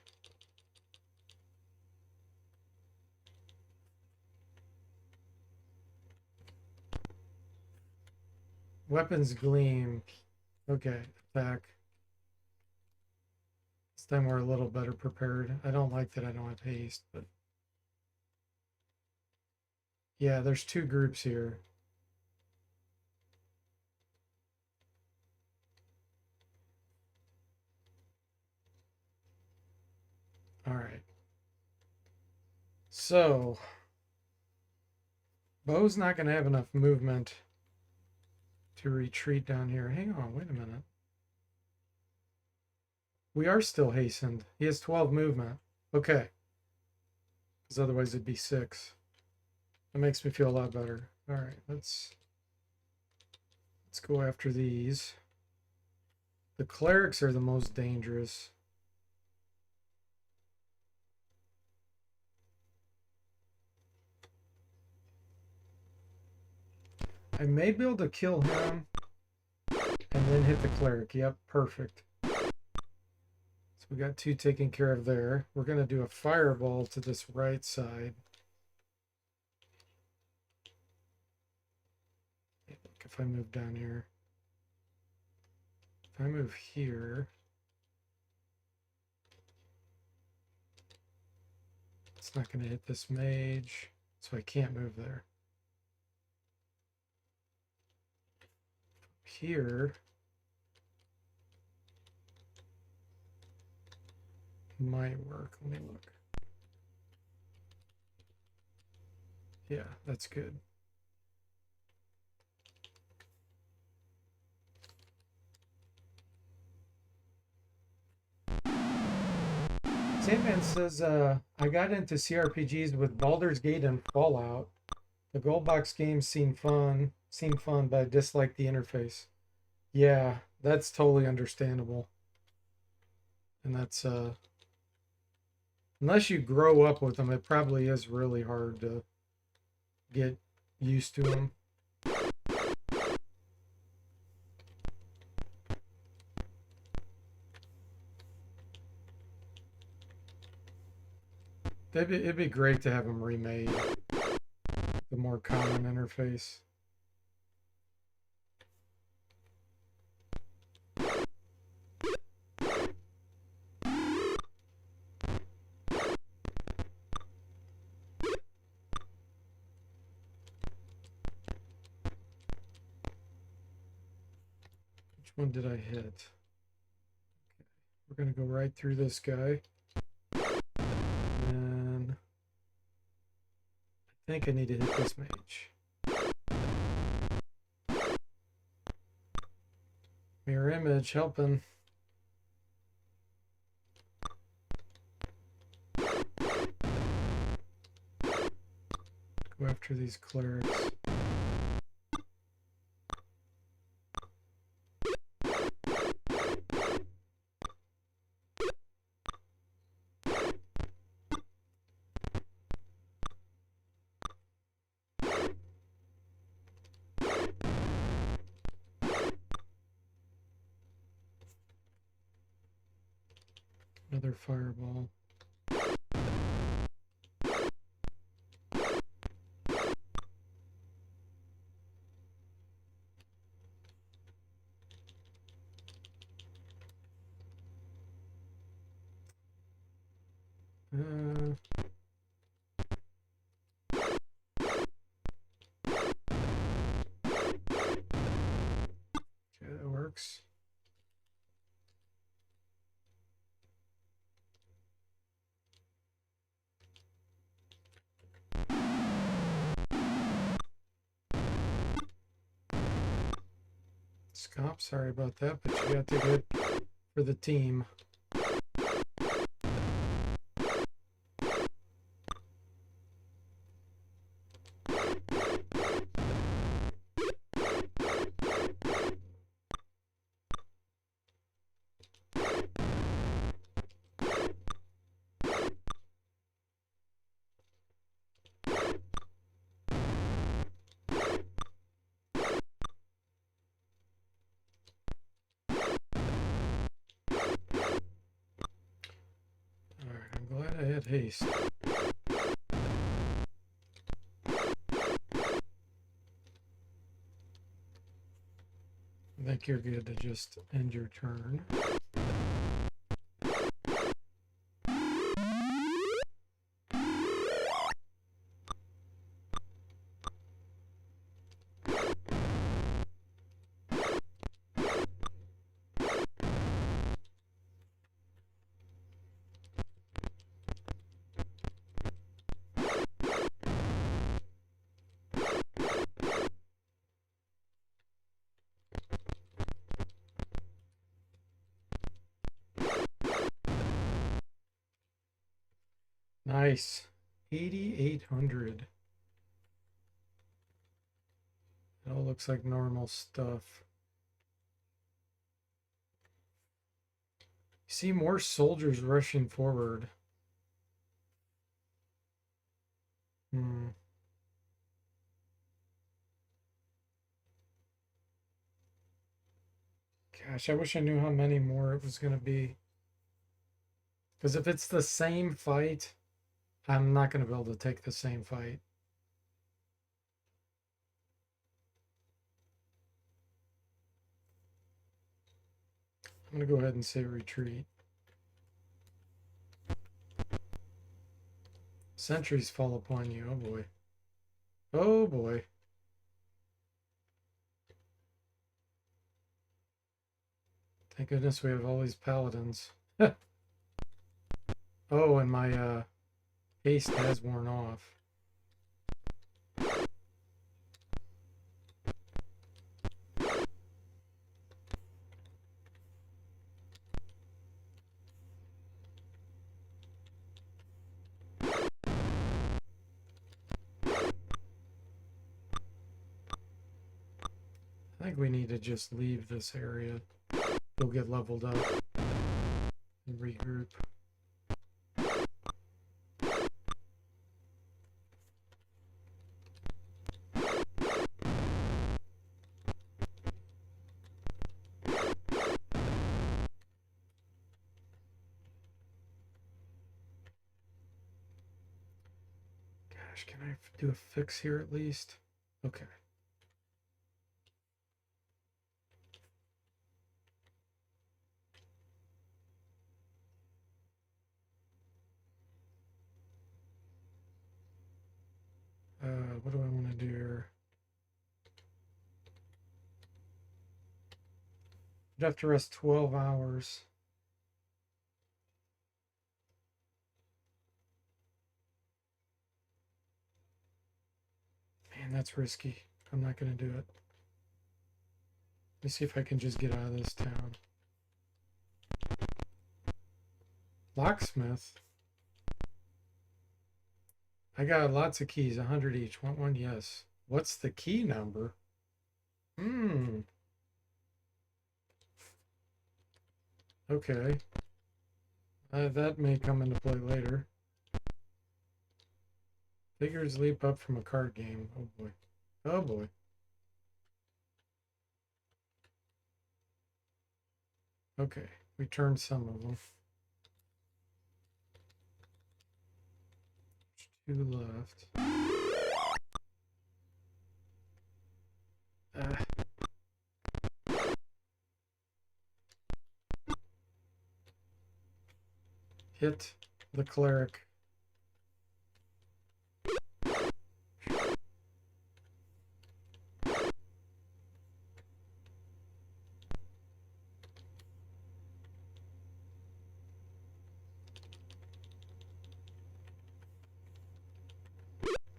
Weapons gleam. Okay, attack. This time we're a little better prepared. I don't like that I don't have haste, but yeah, there's two groups here. All right. So, Bo's not going to have enough movement to retreat down here. Hang on, wait a minute. We are still hastened. He has 12 movement. Okay. Because otherwise it'd be 6. That makes me feel a lot better. All right, let's go after these. The clerics are the most dangerous. I may be able to kill him and then hit the cleric. Yep, perfect. So we got 2 taken care of there. We're going to do a fireball to this right side. Look, if I move down here. If I move here. It's not going to hit this mage, so I can't move there. Here. Might work. Let me look. Yeah, that's good. Sandman says, I got into CRPGs with Baldur's Gate and Fallout. The gold box games seemed fun, but I disliked the interface. Yeah, that's totally understandable. And that's unless you grow up with them, it probably is really hard to get used to them. It'd be great to have them remade. The more common interface. Which one did I hit? Okay. We're going to go right through this guy. And I think I need to hit this mage. Mirror image helping. Go after these clerics. Another fireball. Okay, that works. Scop, sorry about that, but you got to do it for the team. Alright, I'm glad I had haste. I think you're good to just end your turn. Nice. 8,800. It all looks like normal stuff. You see more soldiers rushing forward. Gosh, I wish I knew how many more it was going to be. Because if it's the same fight, I'm not going to be able to take the same fight. I'm going to go ahead and say retreat. Sentries fall upon you. Oh boy. Oh boy. Thank goodness we have all these paladins. Oh, and my haste has worn off. I think we need to just leave this area. We'll get leveled up and regroup. Gosh, can I do a fix here at least? Okay. What do I want to do here? I'd have to rest 12 hours. Man, that's risky. I'm not going to do it. Let me see if I can just get out of this town. Locksmith. I got lots of keys, 100 each. Want one? Yes. What's the key number? Okay. That may come into play later. Figures leap up from a card game. Oh boy. Oh boy. Okay. We turned some of them. 2 left. Hit the cleric.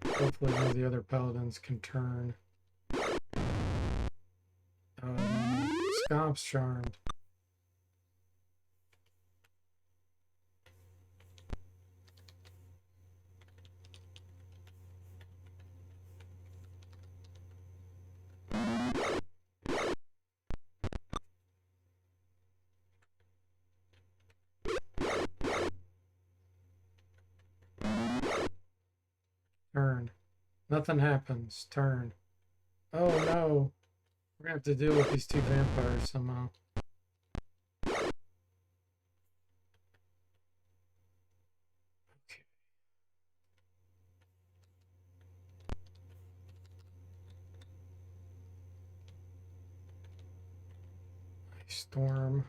Hopefully one of the other paladins can turn. Scomp's charmed. Turn. Nothing happens. Turn. Oh no. We're gonna have to deal with these 2 vampires somehow. Okay. Storm.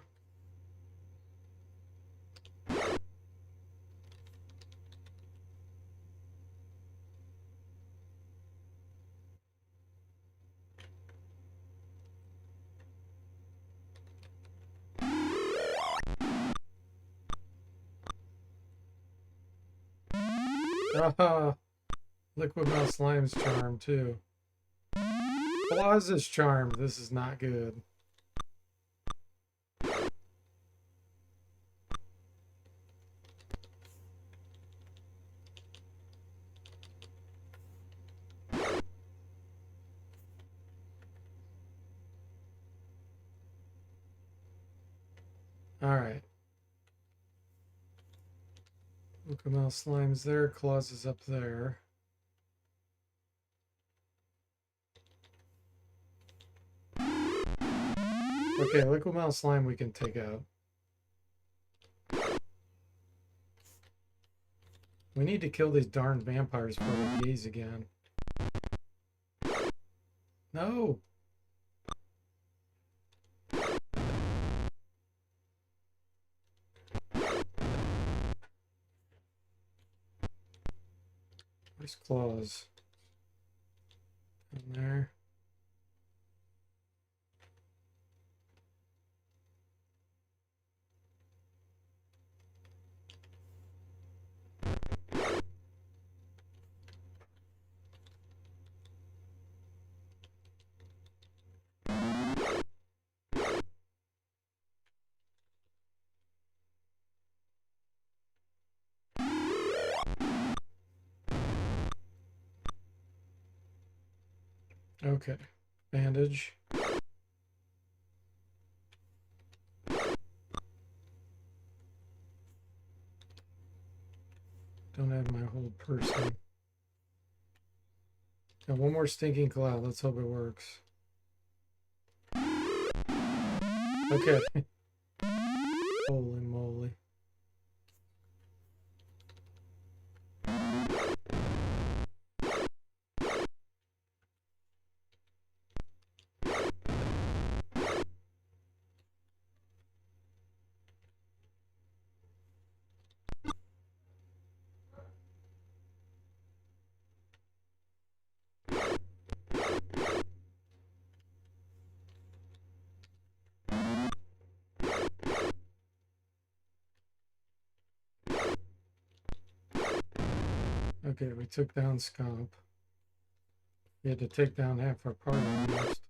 Ah, Liquid Mouse Slime's charmed too. Plaza's charmed. This is not good. Alright. Liquid Mouse Slime's there. Claus is up there. Okay, Liquid Mouse Slime we can take out. We need to kill these darn vampires before they gaze again. No! Where's Claus? In there. Okay. Bandage. Don't have my whole person. Got one more stinking cloud. Let's hope it works. Okay. Holy moly. Okay, we took down Scomp. We had to take down half our party almost.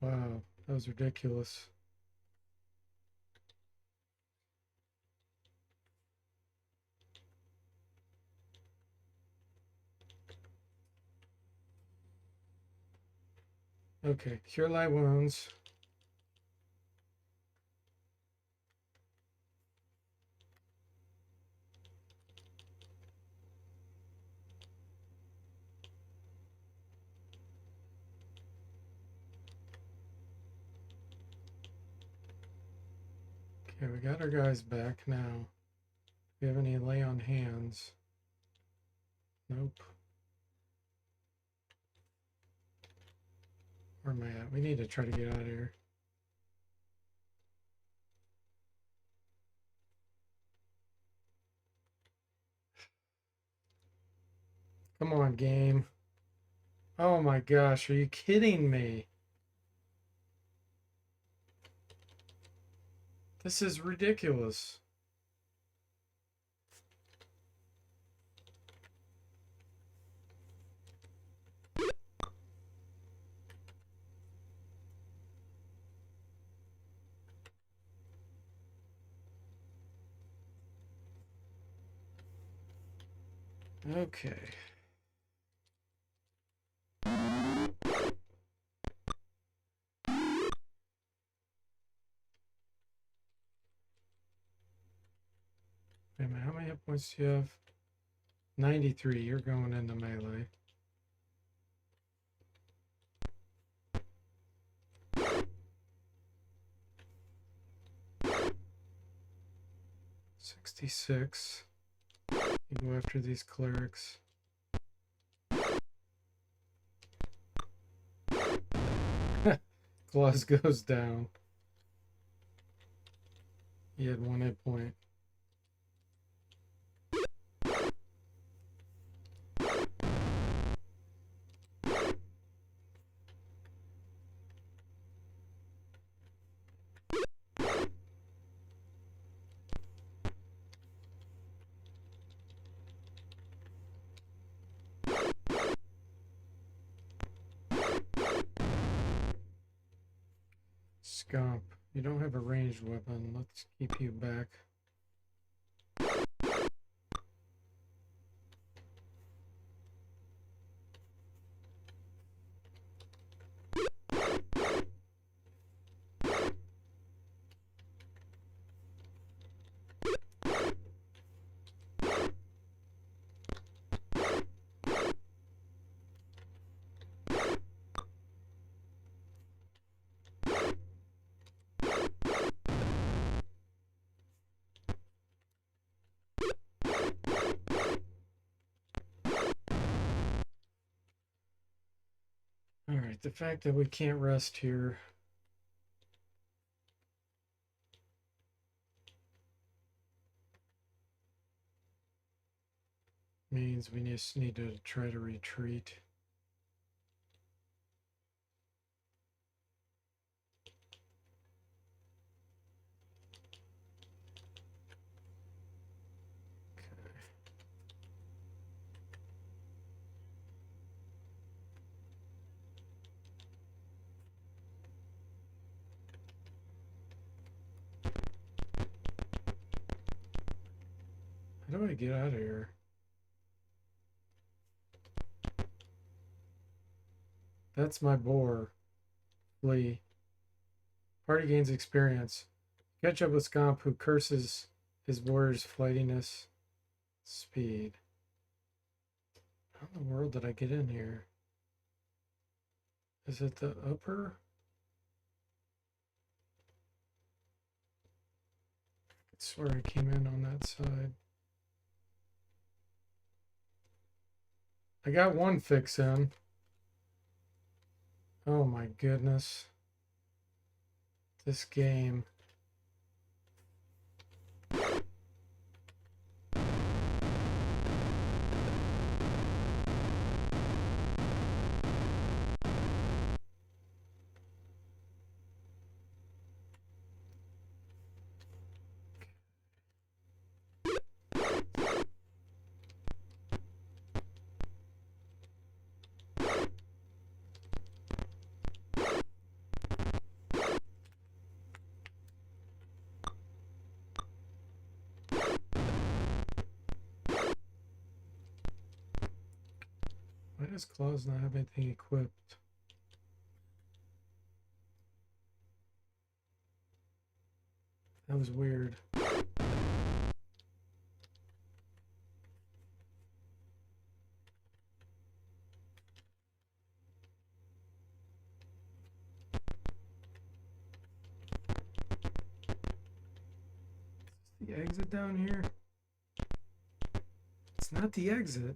Wow, that was ridiculous. Okay, cure light wounds. Okay, we got our guys back now. Do we have any lay on hands? Nope. Where am I at? We need to try to get out of here. Come on, game. Oh my gosh, are you kidding me? This is ridiculous. Okay. Wait a minute, how many hit points do you have? 93, you're going into melee. $66. You go after these clerics. Claws goes down. He had 1 hit point. Scomp, you don't have a ranged weapon. Let's keep you back. Alright, the fact that we can't rest here means we just need to try to retreat. How do I get out of here? That's my boar. Flee. Party gains experience. Catch up with Scomp, who curses his warrior's flightiness. Speed. How in the world did I get in here? Is it the upper? I swear I came in on that side. I got one fix in. Oh my goodness. This game. Why does Claws not have anything equipped? That was weird. The exit down here? It's not the exit.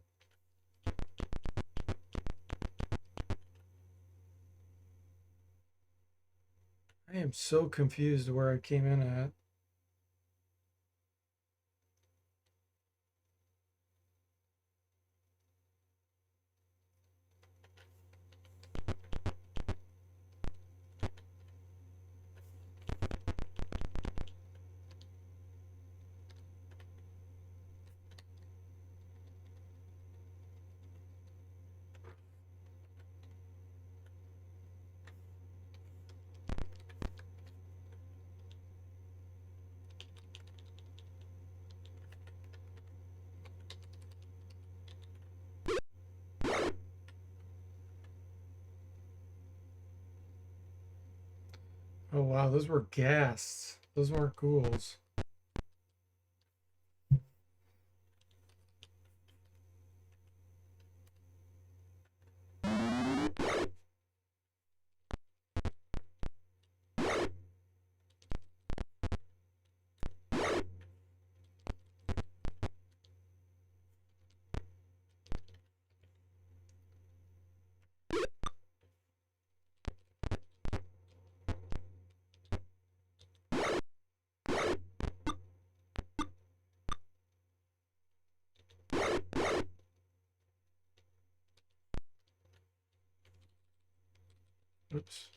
I am so confused where I came in at. Oh wow, those were ghasts. Those weren't ghouls. Oops.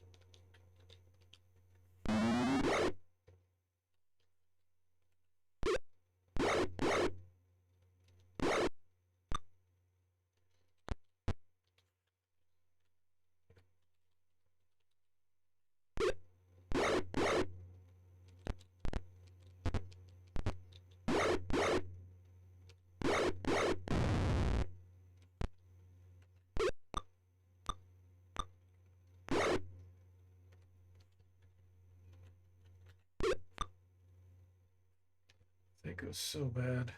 That goes so bad.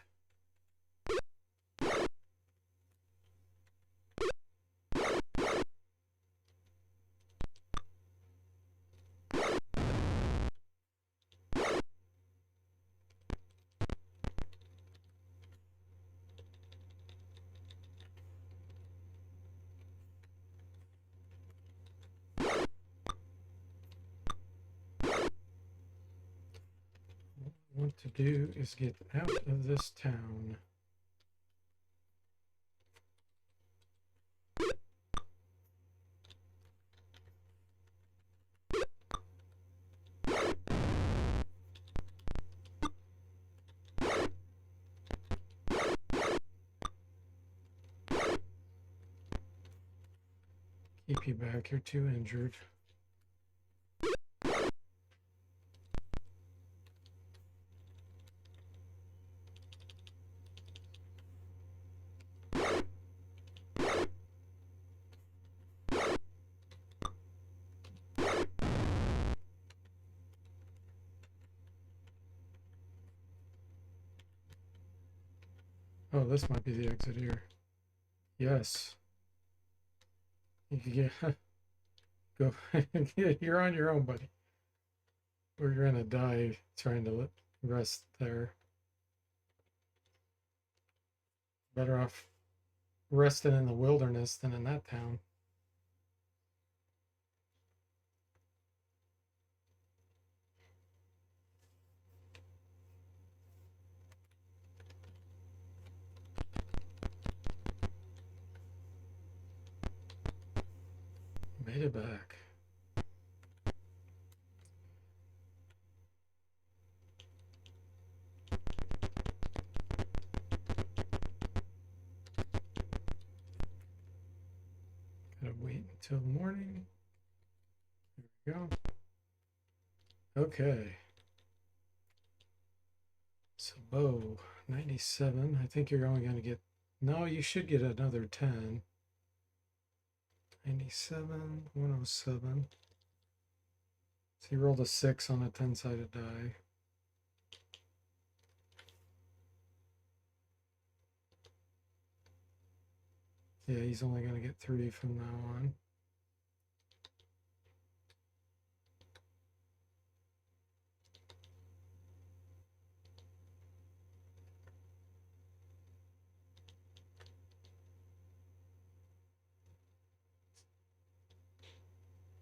What I want to do is get out of this town. Keep you back, you're too injured. Oh, this might be the exit here. Yes. Yeah. Go. You're on your own, buddy. Or you're gonna die trying to rest there. Better off resting in the wilderness than in that town. Made it back. Gotta wait until morning. There we go. Okay. So bow 97. I think you're only gonna get, no, you should get another 10. 97, 107. So you rolled a 6 on a 10-sided die. Yeah, he's only going to get 3 from now on.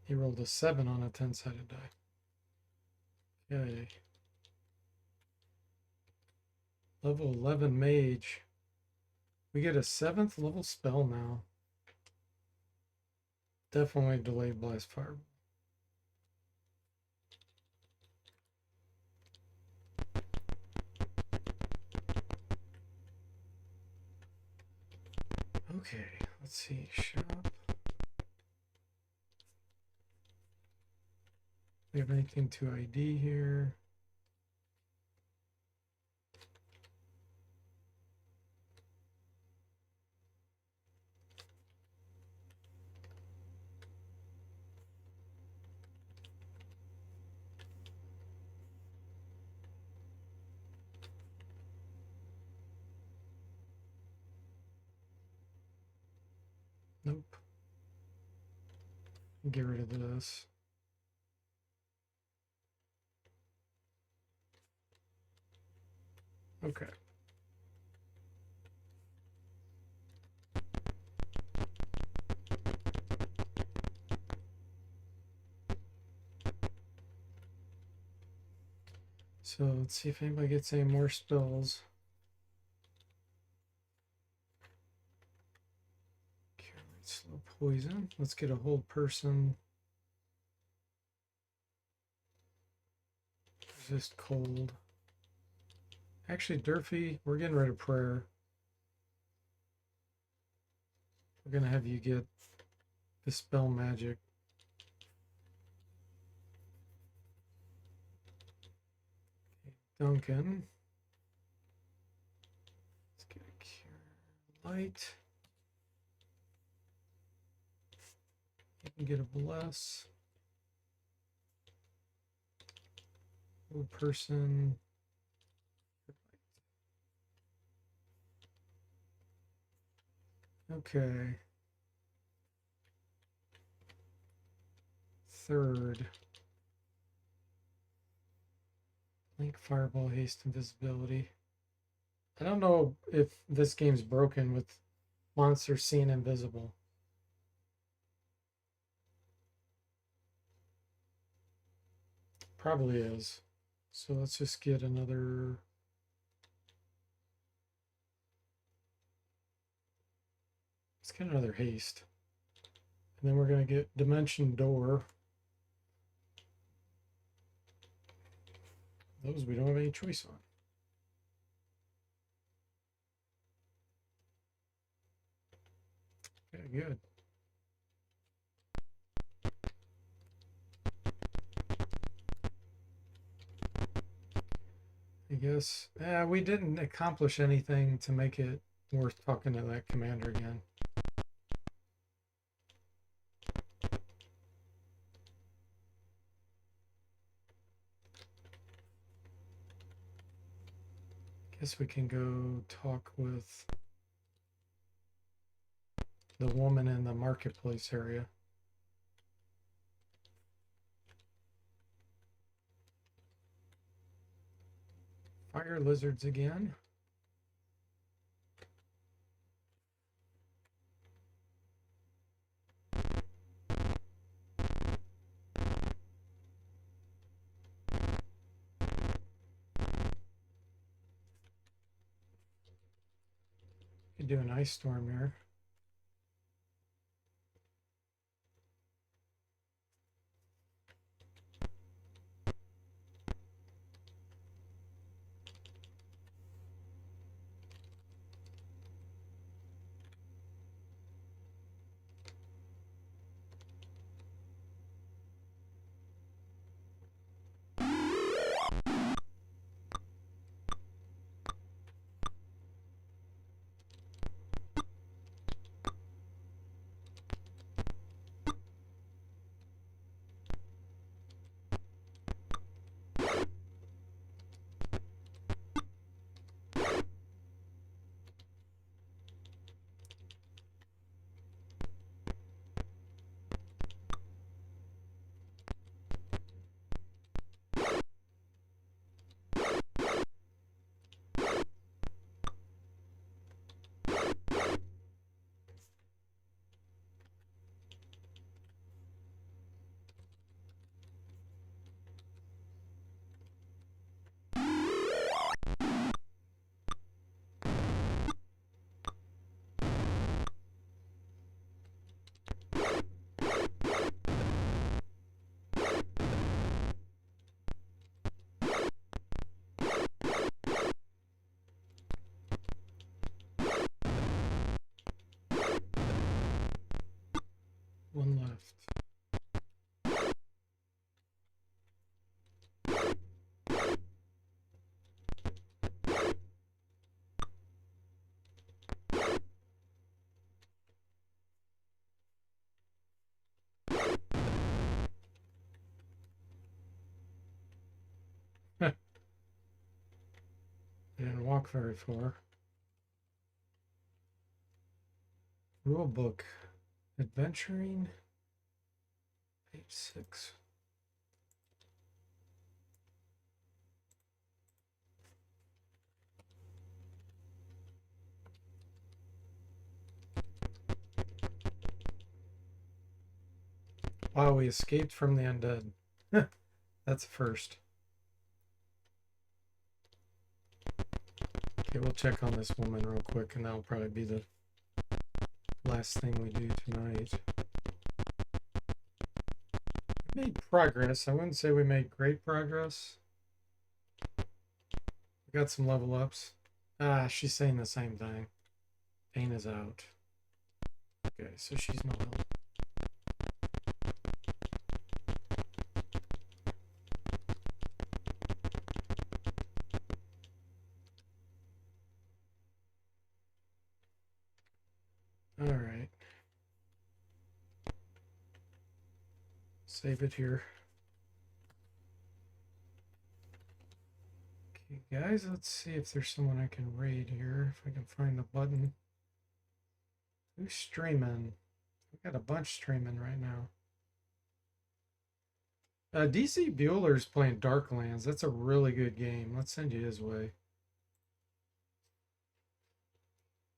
He rolled a 7 on a 10-sided die. Okay. Level 11 mage. We get a 7th level spell now. Definitely delayed blast fireball. Okay, let's see. Shop. We have anything to ID here? Nope. Get rid of this. Okay. So let's see if anybody gets any more spells. Slow poison. Let's get a hold person. Resist cold. Actually, Durfee, we're getting rid of prayer. We're going to have you get Dispel Magic. Okay, Duncan. Let's get a Cure Light. You can get a Bless. Hold person. Okay. Third. Link, Fireball, Haste, Invisibility. I don't know if this game's broken with monsters seen invisible. Probably is. So let's just get another. Let's get another haste. And then we're going to get Dimension Door. Those we don't have any choice on. Okay, good. I guess we didn't accomplish anything to make it worth talking to that commander again. Guess we can go talk with the woman in the marketplace area. Fire lizards again. Could do an ice storm here. One left. Didn't walk very far. Rule book. Adventuring. Page 6. Wow, we escaped from the undead. That's a first. Okay, we'll check on this woman real quick, and that'll probably be the last thing we do tonight. We made progress. I wouldn't say we made great progress. We got some level ups. Ah, she's saying the same thing. Pain is out. Okay, so she's not helping. All right. Save it here. Okay, guys, let's see if there's someone I can raid here. If I can find the button. Who's streaming? We've got a bunch streaming right now. DC Bueller's playing Darklands. That's a really good game. Let's send you his way.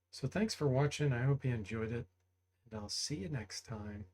So thanks for watching. I hope you enjoyed it. And I'll see you next time.